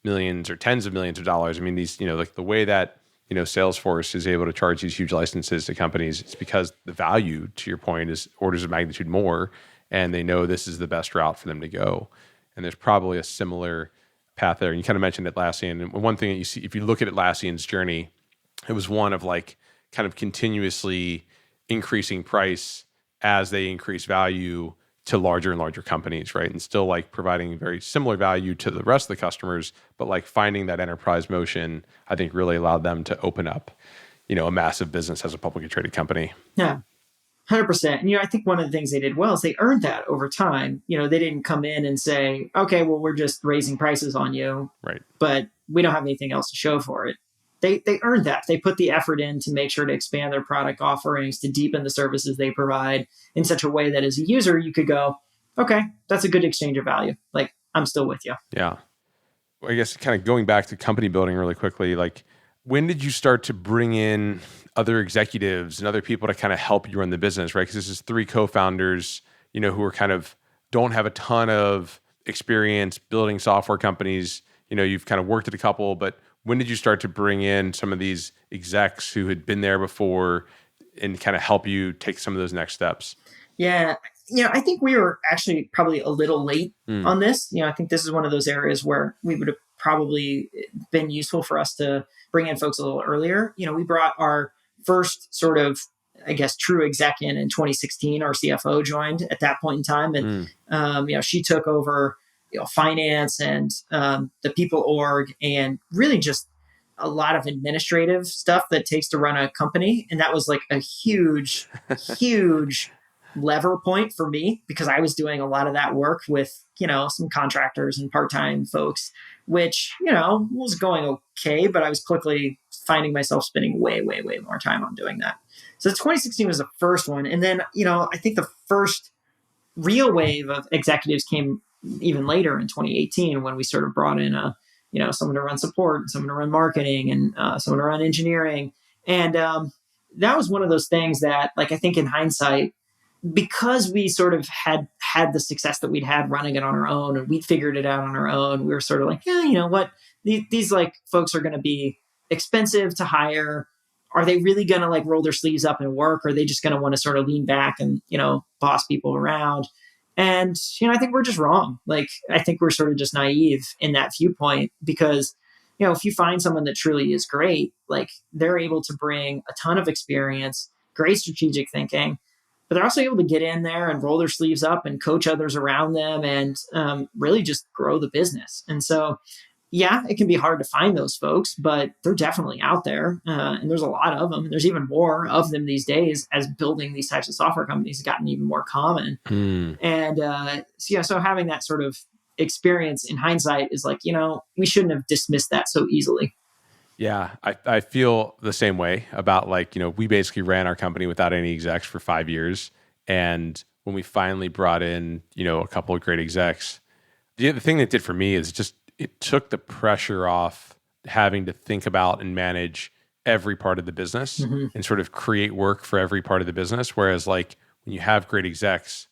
millions or tens of millions of dollars. I mean, these, like the way that, Salesforce is able to charge these huge licenses to companies, it's because the value, to your point, is orders of magnitude more, and they know this is the best route for them to go. And there's probably a similar path there. And you kind of mentioned Atlassian. And one thing that you see, if you look at Atlassian's journey, it was one of like kind of continuously increasing price as they increase value to larger and larger companies, right? And still like providing very similar value to the rest of the customers, but like finding that enterprise motion, I think really allowed them to open up, a massive business as a publicly traded company. Yeah. 100%. And, I think one of the things they did well is they earned that over time. They didn't come in and say, okay, well, we're just raising prices on you, right? But we don't have anything else to show for it. They earned that. They put the effort in to make sure to expand their product offerings, to deepen the services they provide in such a way that as a user, you could go, okay, that's a good exchange of value. Like, I'm still with you. Yeah. Well, I guess kind of going back to company building really quickly, like when did you start to bring in other executives and other people to kind of help you run the business, right? Because this is 3 co-founders, who are kind of don't have a ton of experience building software companies. You've kind of worked at a couple, but when did you start to bring in some of these execs who had been there before and kind of help you take some of those next steps? Yeah. I think we were actually probably a little late on this. I think this is one of those areas where we would have probably been useful for us to bring in folks a little earlier. We brought our first sort of, I guess, true exec in 2016. Our CFO joined at that point in time. And, she took over finance and the people org, and really just a lot of administrative stuff that takes to run a company. And that was like a huge, huge lever point for me, because I was doing a lot of that work with, some contractors and part-time folks, which, was going okay, but I was quickly finding myself spending way, way, way more time on doing that. So 2016 was the first one. And then, I think the first real wave of executives came even later in 2018, when we sort of brought in someone to run support, someone to run marketing, and someone to run engineering. And that was one of those things that, like, I think in hindsight, because we sort of had the success that we'd had running it on our own, and we'd figured it out on our own, we were sort of like, yeah, you know what, these like folks are going to be expensive to hire. Are they really going to like roll their sleeves up and work? Or are they just going to want to sort of lean back and, boss people around? And, I think we're just wrong. Like, I think we're sort of just naive in that viewpoint, because, if you find someone that truly is great, like, they're able to bring a ton of experience, great strategic thinking, but they're also able to get in there and roll their sleeves up and coach others around them and really just grow the business. And so, yeah, it can be hard to find those folks, but they're definitely out there. And there's a lot of them. There's even more of them these days as building these types of software companies has gotten even more common. And so having that sort of experience in hindsight is like, we shouldn't have dismissed that so easily. Yeah, I feel the same way about we basically ran our company without any execs for 5 years. And when we finally brought in, a couple of great execs, the thing that did for me is just it took the pressure off having to think about and manage every part of the business and sort of create work for every part of the business. Whereas when you have great execs,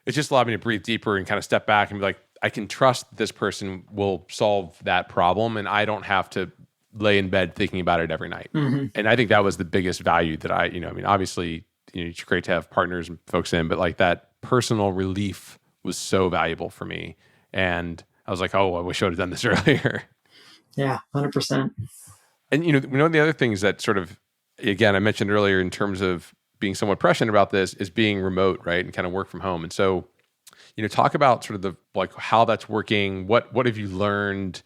it just allowed me to breathe deeper and kind of step back and be like, I can trust that this person will solve that problem and I don't have to lay in bed thinking about it every night. And I think that was the biggest value that obviously, it's great to have partners and folks in, but that personal relief was so valuable for me. And I was like, oh, I wish I would have done this earlier. Yeah, 100%. And, the other things that sort of, again, I mentioned earlier in terms of being somewhat prescient about this is being remote, right? And kind of work from home. And so, talk about sort of how that's working. What have you learned?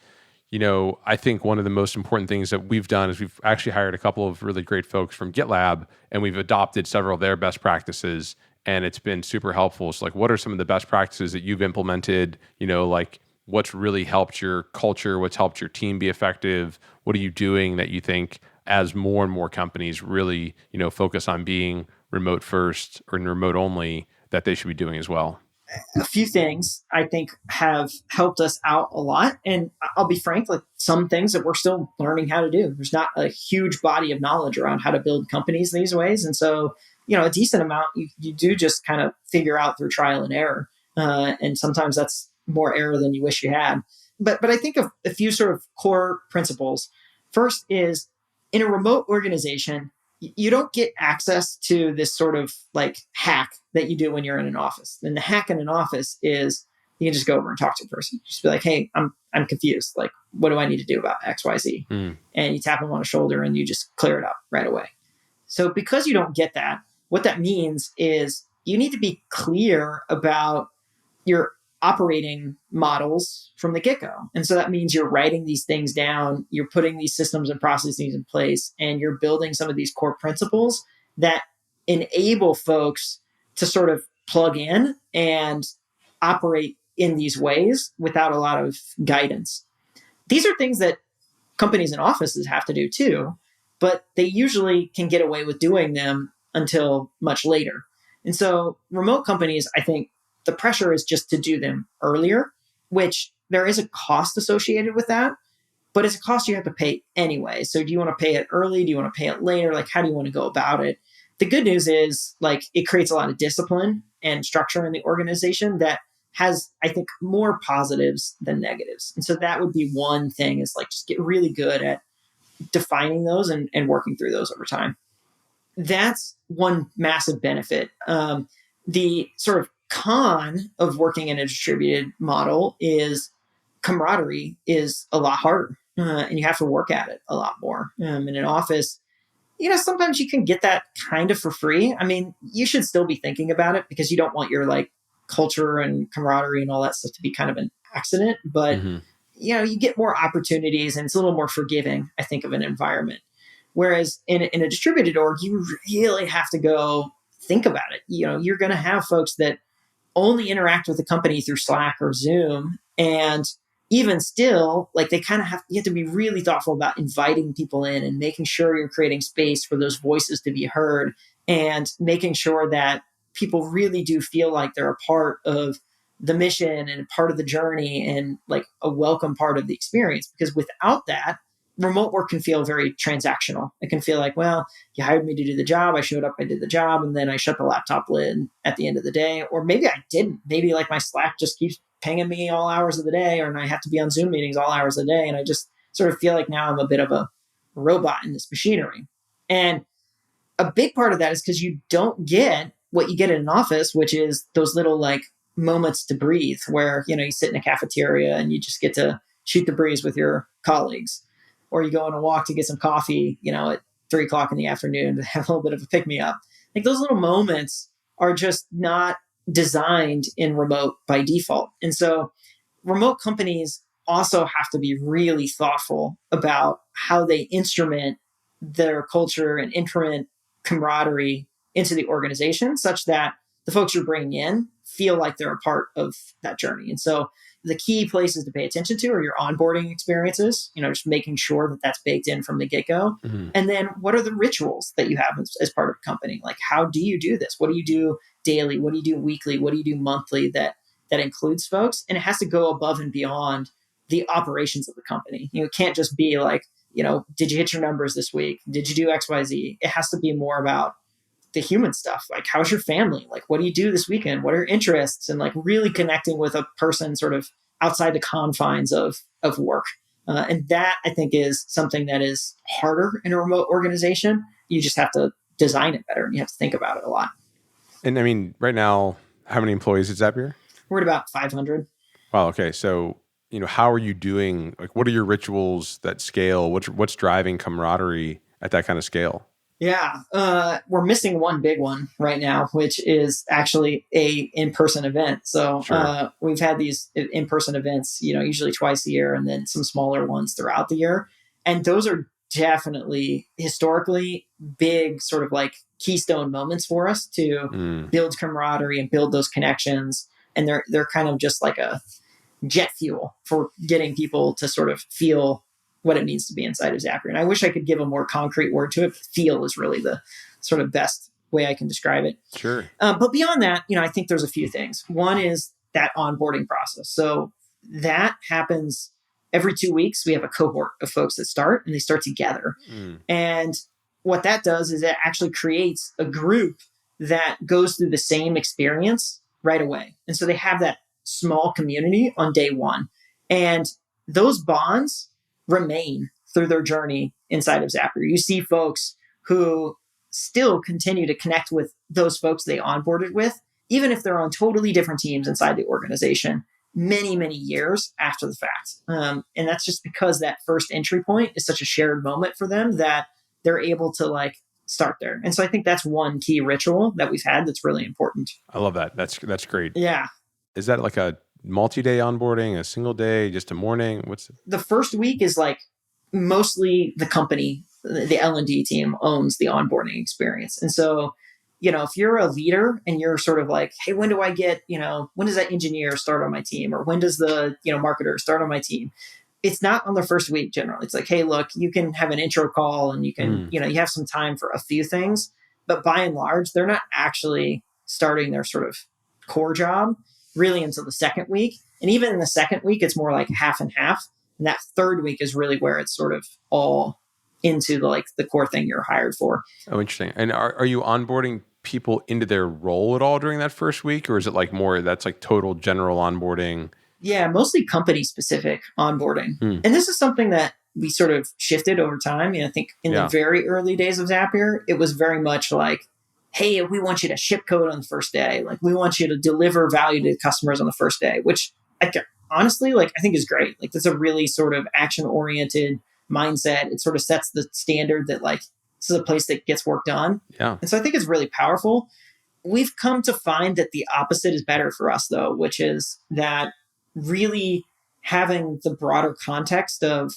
I think one of the most important things that we've done is we've actually hired a couple of really great folks from GitLab, and we've adopted several of their best practices, and it's been super helpful. So what are some of the best practices that you've implemented? What's really helped your culture? What's helped your team be effective? What are you doing that you think as more and more companies really, focus on being remote first or remote only, that they should be doing as well? A few things I think have helped us out a lot. And I'll be frank, some things that we're still learning how to do. There's not a huge body of knowledge around how to build companies these ways. And so, a decent amount you do just kind of figure out through trial and error. And sometimes that's more error than you wish you had. But I think of a few sort of core principles. First is, in a remote organization, you don't get access to this sort of hack that you do when you're in an office. And the hack in an office is you can just go over and talk to a person. Just be like, hey, I'm confused. What do I need to do about X, Y, Z? And you tap them on the shoulder and you just clear it up right away. So because you don't get that, what that means is you need to be clear about your operating models from the get-go. And so that means you're writing these things down, you're putting these systems and processes in place, and you're building some of these core principles that enable folks to sort of plug in and operate in these ways without a lot of guidance. These are things that companies and offices have to do too, but they usually can get away with doing them until much later. And so remote companies, I think, the pressure is just to do them earlier, which there is a cost associated with that, but it's a cost you have to pay anyway. So do you want to pay it early? Do you want to pay it later? How do you want to go about it? The good news is it creates a lot of discipline and structure in the organization that has, I think, more positives than negatives. And so that would be one thing is just get really good at defining those and working through those over time. That's one massive benefit. The sort of con of working in a distributed model is camaraderie is a lot harder and you have to work at it a lot more. In an office, sometimes you can get that kind of for free. I mean, you should still be thinking about it because you don't want your culture and camaraderie and all that stuff to be kind of an accident, but you get more opportunities and it's a little more forgiving, I think, of an environment. Whereas in a distributed org, you really have to go think about it. You're going to have folks that only interact with the company through Slack or Zoom. And even still, they kind of you have to be really thoughtful about inviting people in and making sure you're creating space for those voices to be heard and making sure that people really do feel like they're a part of the mission and part of the journey and a welcome part of the experience. Because without that, remote work can feel very transactional. It can feel well, you hired me to do the job. I showed up, I did the job, and then I shut the laptop lid at the end of the day. Or maybe I didn't. Maybe my Slack just keeps pinging me all hours of the day, and I have to be on Zoom meetings all hours of the day. And I just sort of feel now I'm a bit of a robot in this machinery. And a big part of that is because you don't get what you get in an office, which is those little moments to breathe where, you sit in a cafeteria and you just get to shoot the breeze with your colleagues. Or you go on a walk to get some coffee, at 3:00 in the afternoon to have a little bit of a pick-me-up. Those little moments are just not designed in remote by default. And so remote companies also have to be really thoughtful about how they instrument their culture and implement camaraderie into the organization such that the folks you're bringing in feel like they're a part of that journey. And so the key places to pay attention to are your onboarding experiences, just making sure that that's baked in from the get-go. Mm-hmm. And then what are the rituals that you have as part of a company? Like, how do you do this? What do you do daily? What do you do weekly? What do you do monthly that includes folks? And it has to go above and beyond the operations of the company. It can't just be like, did you hit your numbers this week? Did you do X, Y, Z? It has to be more about the human stuff. Like, how's your family? Like, what do you do this weekend? What are your interests? And like really connecting with a person sort of outside the confines of work. And that, I think, is something that is harder in a remote organization. You just have to design it better and you have to think about it a lot. And I mean, right now, how many employees at Zapier? We're at about 500. Wow. Okay. So, how are you doing? Like, what are your rituals that scale? What's driving camaraderie at that kind of scale? Yeah. We're missing one big one right now, which is actually a in-person event. So Sure. We've had these in-person events, usually twice a year and then some smaller ones throughout the year. And those are definitely historically big sort of like keystone moments for us to build camaraderie and build those connections. And they're kind of just like a jet fuel for getting people to sort of feel what it means to be inside of Zapier. And I wish I could give a more concrete word to it, but feel is really the sort of best way I can describe it. Sure. But beyond that, I think there's a few things. One is that onboarding process. So that happens every 2 weeks. We have a cohort of folks that start and they start together. And what that does is it actually creates a group that goes through the same experience right away. And so they have that small community on day one. And those bonds remain through their journey inside of Zapier. You see folks who still continue to connect with those folks they onboarded with, even if they're on totally different teams inside the organization, many, many years after the fact. And that's just because that first entry point is such a shared moment for them that they're able to like start there. And so I think that's one key ritual that we've had that's really important. I love that. That's great. Yeah. Is that like a multi-day onboarding, a single day, just a morning? The first week is like mostly the company, the L&D team owns the onboarding experience. And so, if you're a leader and you're sort of like, hey, when do I get, when does that engineer start on my team? Or when does the, marketer start on my team? It's not on the first week generally. It's like, hey, look, you can have an intro call and you can, you have some time for a few things. But by and large, they're not actually starting their sort of core job really until the second week. And even in the second week, it's more like half and half. And that third week is really where it's sort of all into the core thing you're hired for. Oh, interesting. And are you onboarding people into their role at all during that first week? Or is it like more, that's like total general onboarding? Yeah, mostly company specific onboarding. And this is something that we sort of shifted over time. I think in the very early days of Zapier, it was very much like, hey, we want you to ship code on the first day. Like, we want you to deliver value to customers on the first day, which honestly, I think is great. Like, that's a really sort of action-oriented mindset. It sort of sets the standard that this is a place that gets work done. Yeah. And so I think it's really powerful. We've come to find that the opposite is better for us though, which is that really having the broader context of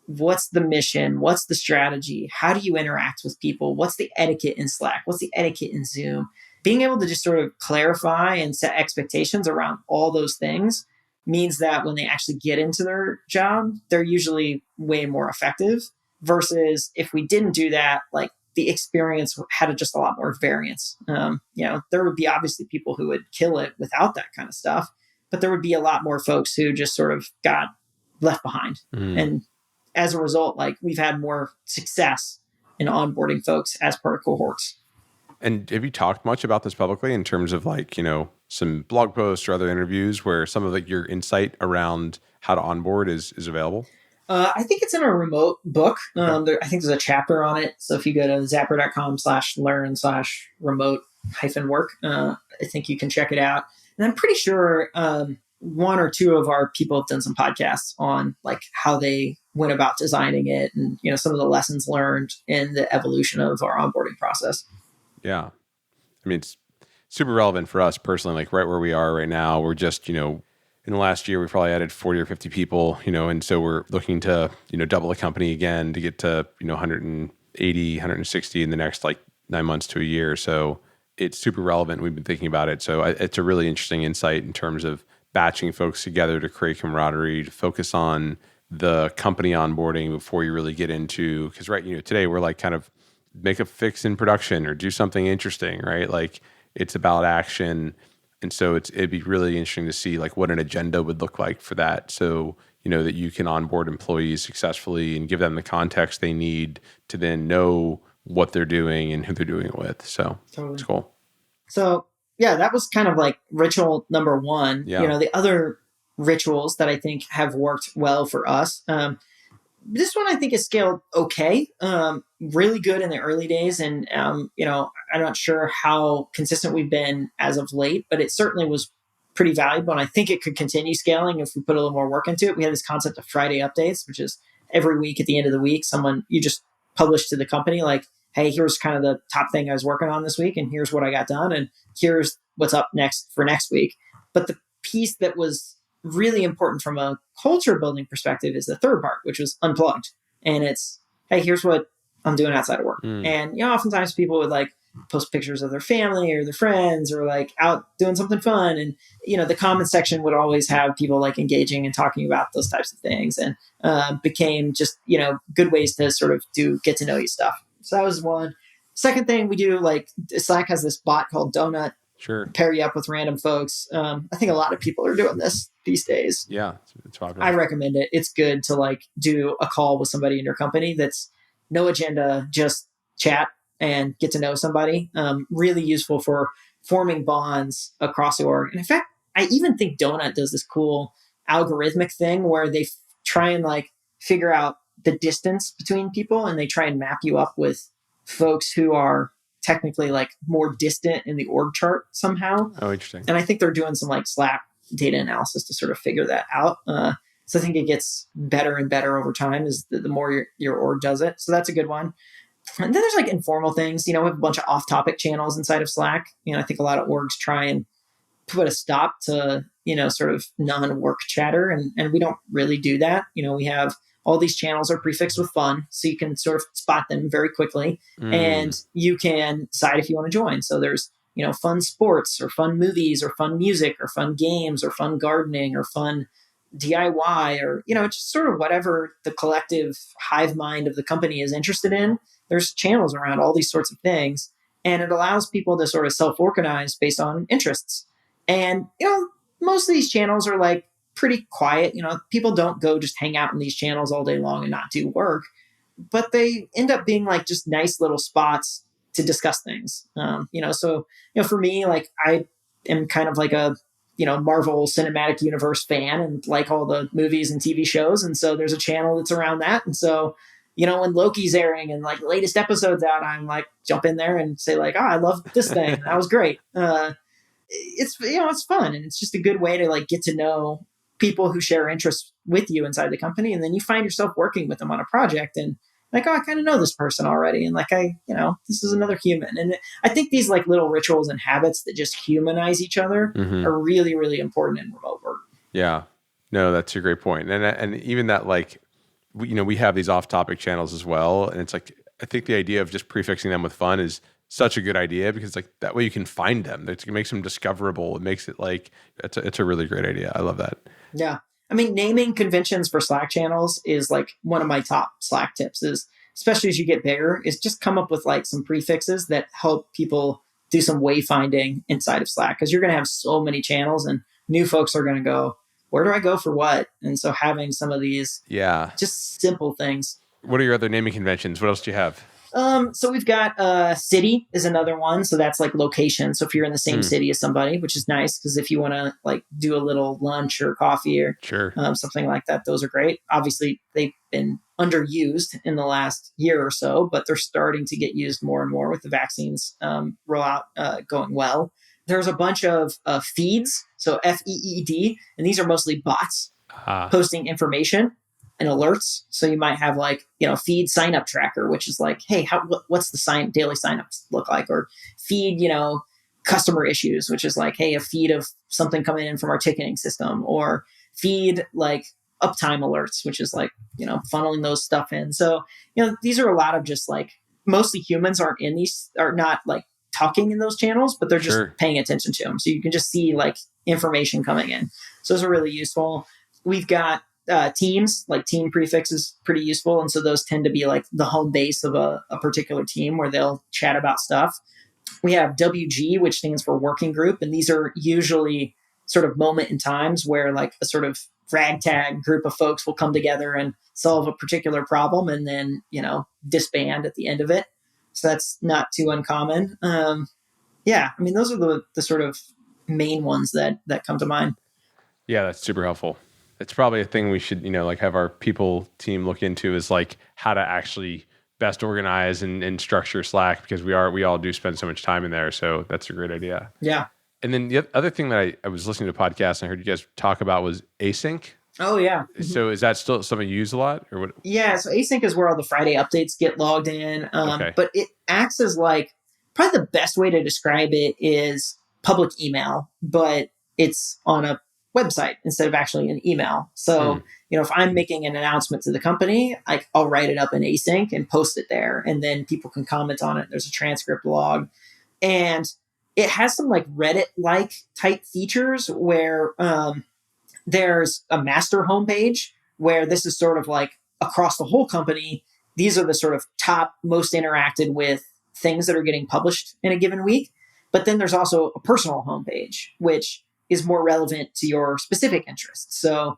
what's the mission, what's the strategy, how do you interact with people, what's the etiquette in Slack, what's the etiquette in Zoom, being able to just sort of clarify and set expectations around all those things means that when they actually get into their job, they're usually way more effective versus if we didn't do that, the experience had just a lot more variance. There would be obviously people who would kill it without that kind of stuff, but there would be a lot more folks who just sort of got left behind. And as a result, we've had more success in onboarding folks as part of cohorts. And have you talked much about this publicly in terms of some blog posts or other interviews where some of your insight around how to onboard is available? I think it's in a remote book. I think there's a chapter on it. So if you go to zapier.com/learn/remote-work, I think you can check it out. And I'm pretty sure one or two of our people have done some podcasts on how they went about designing it and, some of the lessons learned in the evolution of our onboarding process. Yeah. I mean, it's super relevant for us personally, right where we are right now. We're just, in the last year, we probably added 40 or 50 people, and so we're looking to, double the company again to get to, 180, 160 in the next 9 months to a year. So it's super relevant. We've been thinking about it. So it's a really interesting insight in terms of batching folks together to create camaraderie, to focus on the company onboarding before you really get into, because today we're like kind of make a fix in production or do something interesting, right? Like it's about action. And so it'd be really interesting to see like what an agenda would look like for that. So, that you can onboard employees successfully and give them the context they need to then know what they're doing and who they're doing it with. So Totally. It's cool. So yeah, that was kind of like ritual number one. Yeah. The other rituals that I think have worked well for us. This one I think is scaled okay, really good in the early days. And, I'm not sure how consistent we've been as of late, but it certainly was pretty valuable. And I think it could continue scaling if we put a little more work into it. We had this concept of Friday updates, which is every week at the end of the week, you just publish to the company like, hey, here's kind of the top thing I was working on this week, and here's what I got done, and here's what's up next for next week. But the piece that was really important from a culture building perspective is the third part, which was unplugged. And it's, hey, here's what I'm doing outside of work. And, oftentimes people would like post pictures of their family or their friends or like out doing something fun. And, the comment section would always have people like engaging and talking about those types of things, and became just, good ways to sort of do get to know you stuff. So that was one. Second thing we do, like Slack has this bot called Donut. Sure. Pair you up with random folks. I think a lot of people are doing this these days. Yeah, it's popular. I recommend it. It's good to like do a call with somebody in your company that's no agenda, just chat and get to know somebody. Really useful for forming bonds across the org. And in fact, I even think Donut does this cool algorithmic thing where they try and like figure out the distance between people, and they try and map you up with folks who are technically like more distant in the org chart somehow. Oh, interesting. And I think they're doing some like Slack data analysis to sort of figure that out. So I think it gets better and better over time as the more your org does it. So that's a good one. And then there's like informal things, we have a bunch of off-topic channels inside of Slack. I think a lot of orgs try and put a stop to, sort of non-work chatter. And we don't really do that. We have all these channels are prefixed with fun, so you can sort of spot them very quickly, and you can decide if you want to join. So there's, fun sports or fun movies or fun music or fun games or fun gardening or fun DIY or, just sort of whatever the collective hive mind of the company is interested in. There's channels around all these sorts of things, and it allows people to sort of self-organize based on interests. And, most of these channels are like pretty quiet. People don't go just hang out in these channels all day long and not do work, but they end up being like just nice little spots to discuss things. So, for me, like I am kind of like a, Marvel Cinematic Universe fan and like all the movies and TV shows. And so there's a channel that's around that. And so, when Loki's airing and like the latest episode's out, I'm like, jump in there and say like, I love this thing. That was great. It's, it's fun. And it's just a good way to like get to know people who share interests with you inside the company. And then you find yourself working with them on a project and like, I kind of know this person already. And like, this is another human. And I think these like little rituals and habits that just humanize each other are really, really important in remote work. Yeah, no, that's a great point. And even that, like, we have these off-topic channels as well. And it's like, I think the idea of just prefixing them with fun is such a good idea, because like that way you can find them. It makes them discoverable. It makes it like, it's a really great idea. I love that. Yeah. I mean, naming conventions for Slack channels is like one of my top Slack tips, is especially as you get bigger, is just come up with like some prefixes that help people do some wayfinding inside of Slack. Cause you're going to have so many channels and new folks are going to go, where do I go for what? And so having some of these just simple things. What are your other naming conventions? What else do you have? So we've got city is another one. So that's like location. So if you're in the same city as somebody, which is nice, because if you want to like do a little lunch or coffee or something like that, those are great. Obviously, they've been underused in the last year or so, but they're starting to get used more and more with the vaccines rollout going well. There's a bunch of feeds, so FEED, and these are mostly bots posting information and alerts. So you might have like, feed sign up tracker, which is like, hey, what's the daily signups look like? Or feed, customer issues, which is like, hey, a feed of something coming in from our ticketing system, or feed like uptime alerts, which is like, funneling those stuff in. So, these are a lot of just like, mostly humans are not like talking in those channels, but they're just Sure. paying attention to them. So you can just see like information coming in. So those are really useful. We've got teams, like team prefix is pretty useful. And so those tend to be like the home base of a particular team where they'll chat about stuff. We have WG, which stands for working group. And these are usually sort of moment in times where like a sort of ragtag group of folks will come together and solve a particular problem and then, disband at the end of it. So that's not too uncommon. Yeah, I mean, those are the sort of main ones that come to mind. Yeah, that's super helpful. It's probably a thing we should, like have our people team look into is like how to actually best organize and structure Slack, because we all do spend so much time in there. So that's a great idea. Yeah. And then the other thing that I was listening to a podcast and I heard you guys talk about was async. Oh, yeah. So is that still something you use a lot, or what? Yeah, so async is where all the Friday updates get logged in. Okay. But it acts as like, probably the best way to describe it is public email, but it's on a website instead of actually an email. So, if I'm making an announcement to the company, I'll write it up in async and post it there, and then people can comment on it. There's a transcript log. And it has some like Reddit-like type features where there's a master homepage where this is sort of like across the whole company. These are the sort of top, most interacted with things that are getting published in a given week. But then there's also a personal homepage, which is more relevant to your specific interests. So,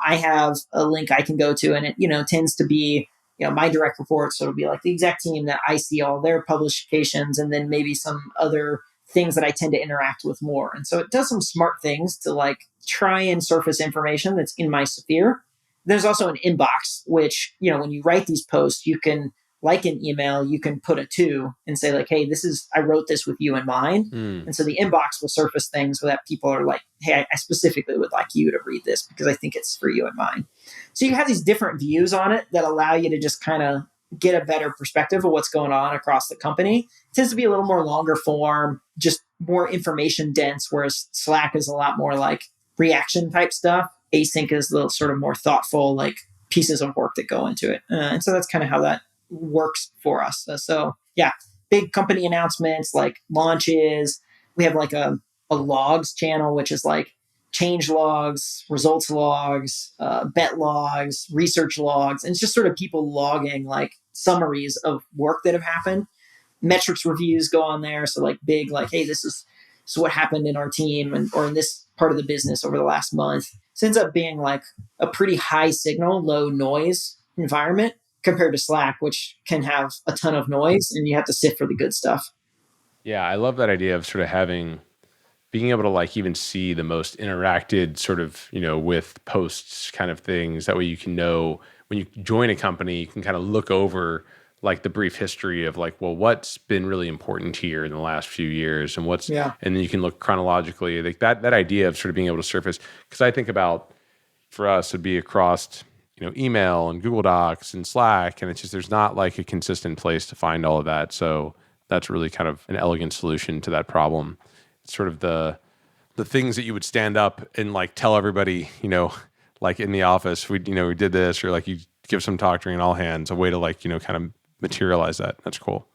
I have a link I can go to, and it, tends to be, my direct reports. So it'll be like the exec team that I see all their publications, and then maybe some other things that I tend to interact with more. And so it does some smart things to like try and surface information that's in my sphere. There's also an inbox, which, when you write these posts, you can, like an email, you can put a to and say like, hey, I wrote this with you in mind. And so the inbox will surface things that people are like, hey, I specifically would like you to read this because I think it's for you in mind. So you have these different views on it that allow you to just kind of get a better perspective of what's going on across the company. It tends to be a little more longer form, just more information dense, whereas Slack is a lot more like reaction type stuff. Async is the sort of more thoughtful, like pieces of work that go into it. And so that's kind of how that works for us. So yeah, big company announcements like launches. We have like a logs channel, which is like change logs, results logs, bet logs, research logs. And it's just sort of people logging like summaries of work that have happened. Metrics reviews go on there. So like big, like, hey, this is what happened in our team or in this part of the business over the last month. It ends up being like a pretty high signal, low noise environment compared to Slack, which can have a ton of noise and you have to sift for the good stuff. Yeah, I love that idea of sort of being able to like even see the most interacted sort of, with posts kind of things. That way you can know when you join a company, you can kind of look over like the brief history of like, well, what's been really important here in the last few years and and then you can look chronologically. Like that idea of sort of being able to surface, because I think about for us it'd be across email and Google Docs and Slack, and it's just there's not like a consistent place to find all of that. So that's really kind of an elegant solution to that problem. It's sort of the things that you would stand up and like tell everybody, like in the office, we did this, or like you give some talk during all hands, a way to like, kind of materialize that. That's cool.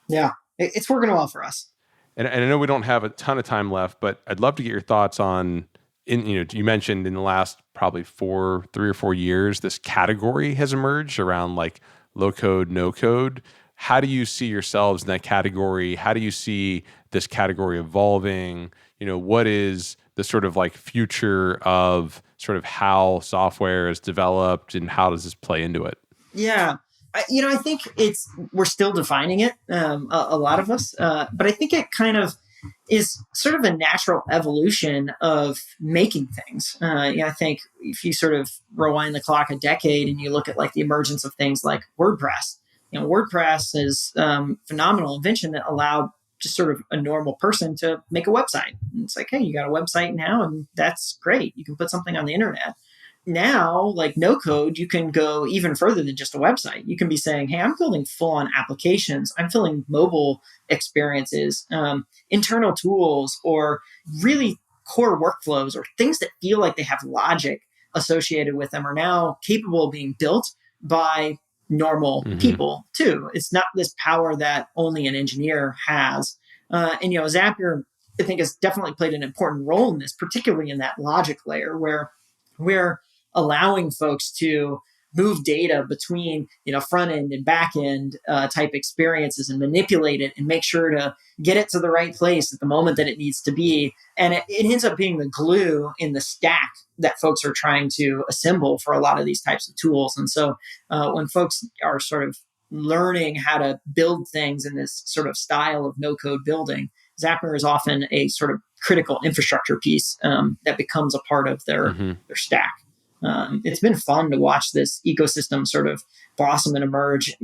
Yeah, it's working well for us. And I know we don't have a ton of time left, but I'd love to get your thoughts on, you mentioned in the last probably 3 or 4 years, this category has emerged around like low code, no code. How do you see yourselves in that category? How do you see this category evolving? What is the sort of like future of sort of how software is developed and how does this play into it? Yeah. I think we're still defining it, a lot of us, but I think it kind of is sort of a natural evolution of making things. I think if you sort of rewind the clock a decade and you look at like the emergence of things like WordPress, WordPress is a phenomenal invention that allowed just sort of a normal person to make a website. And it's like, hey, you got a website now, and that's great. You can put something on the internet. Now, like no code, you can go even further than just a website. You can be saying, hey, I'm building full-on applications. I'm building mobile experiences, internal tools, or really core workflows, or things that feel like they have logic associated with them are now capable of being built by normal people too. It's not this power that only an engineer has. And Zapier, I think, has definitely played an important role in this, particularly in that logic layer where we're allowing folks to move data between front end and back end type experiences and manipulate it and make sure to get it to the right place at the moment that it needs to be. And it ends up being the glue in the stack that folks are trying to assemble for a lot of these types of tools. And so when folks are sort of learning how to build things in this sort of style of no-code building, Zapier is often a sort of critical infrastructure piece that becomes a part of their stack. It's been fun to watch this ecosystem sort of blossom and emerge.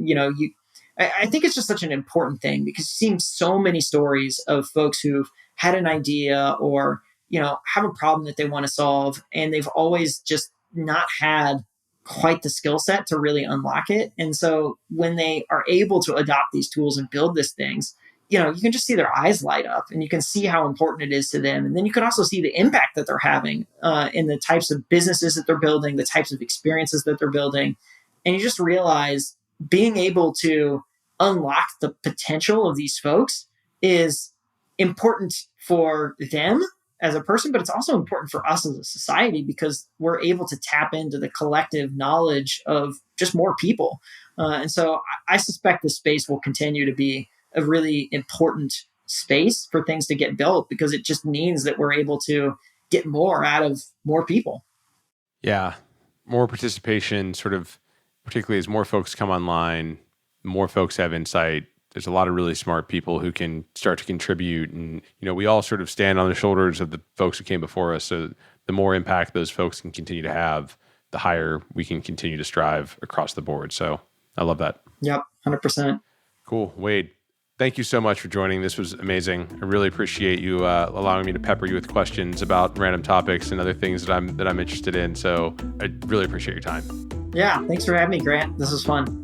I think it's just such an important thing because you've seen so many stories of folks who've had an idea or, have a problem that they want to solve, and they've always just not had quite the skill set to really unlock it. And so when they are able to adopt these tools and build these things, you can just see their eyes light up and you can see how important it is to them. And then you can also see the impact that they're having in the types of businesses that they're building, the types of experiences that they're building. And you just realize being able to unlock the potential of these folks is important for them as a person, but it's also important for us as a society because we're able to tap into the collective knowledge of just more people. And so I suspect this space will continue to be a really important space for things to get built because it just means that we're able to get more out of more people. Yeah. More participation, sort of, particularly as more folks come online, more folks have insight. There's a lot of really smart people who can start to contribute. And, we all sort of stand on the shoulders of the folks who came before us. So the more impact those folks can continue to have, the higher we can continue to strive across the board. So I love that. Yep. 100%. Cool. Wade, thank you so much for joining. This was amazing. I really appreciate you allowing me to pepper you with questions about random topics and other things that I'm interested in. So I really appreciate your time. Yeah. Thanks for having me, Grant. This was fun.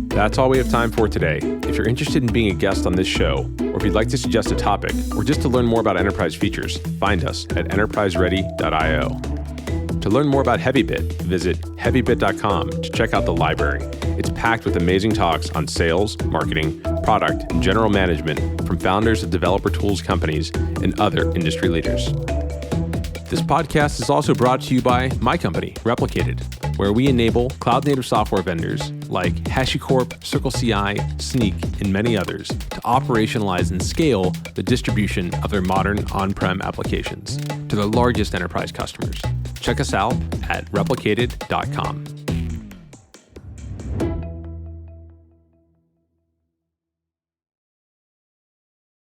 That's all we have time for today. If you're interested in being a guest on this show, or if you'd like to suggest a topic, or just to learn more about enterprise features, find us at enterpriseready.io. To learn more about Heavybit, visit heavybit.com to check out the library. It's packed with amazing talks on sales, marketing, product, and general management from founders of developer tools companies and other industry leaders. This podcast is also brought to you by my company, Replicated, where we enable cloud-native software vendors like HashiCorp, CircleCI, Sneak, and many others to operationalize and scale the distribution of their modern on-prem applications to their largest enterprise customers. Check us out at replicated.com.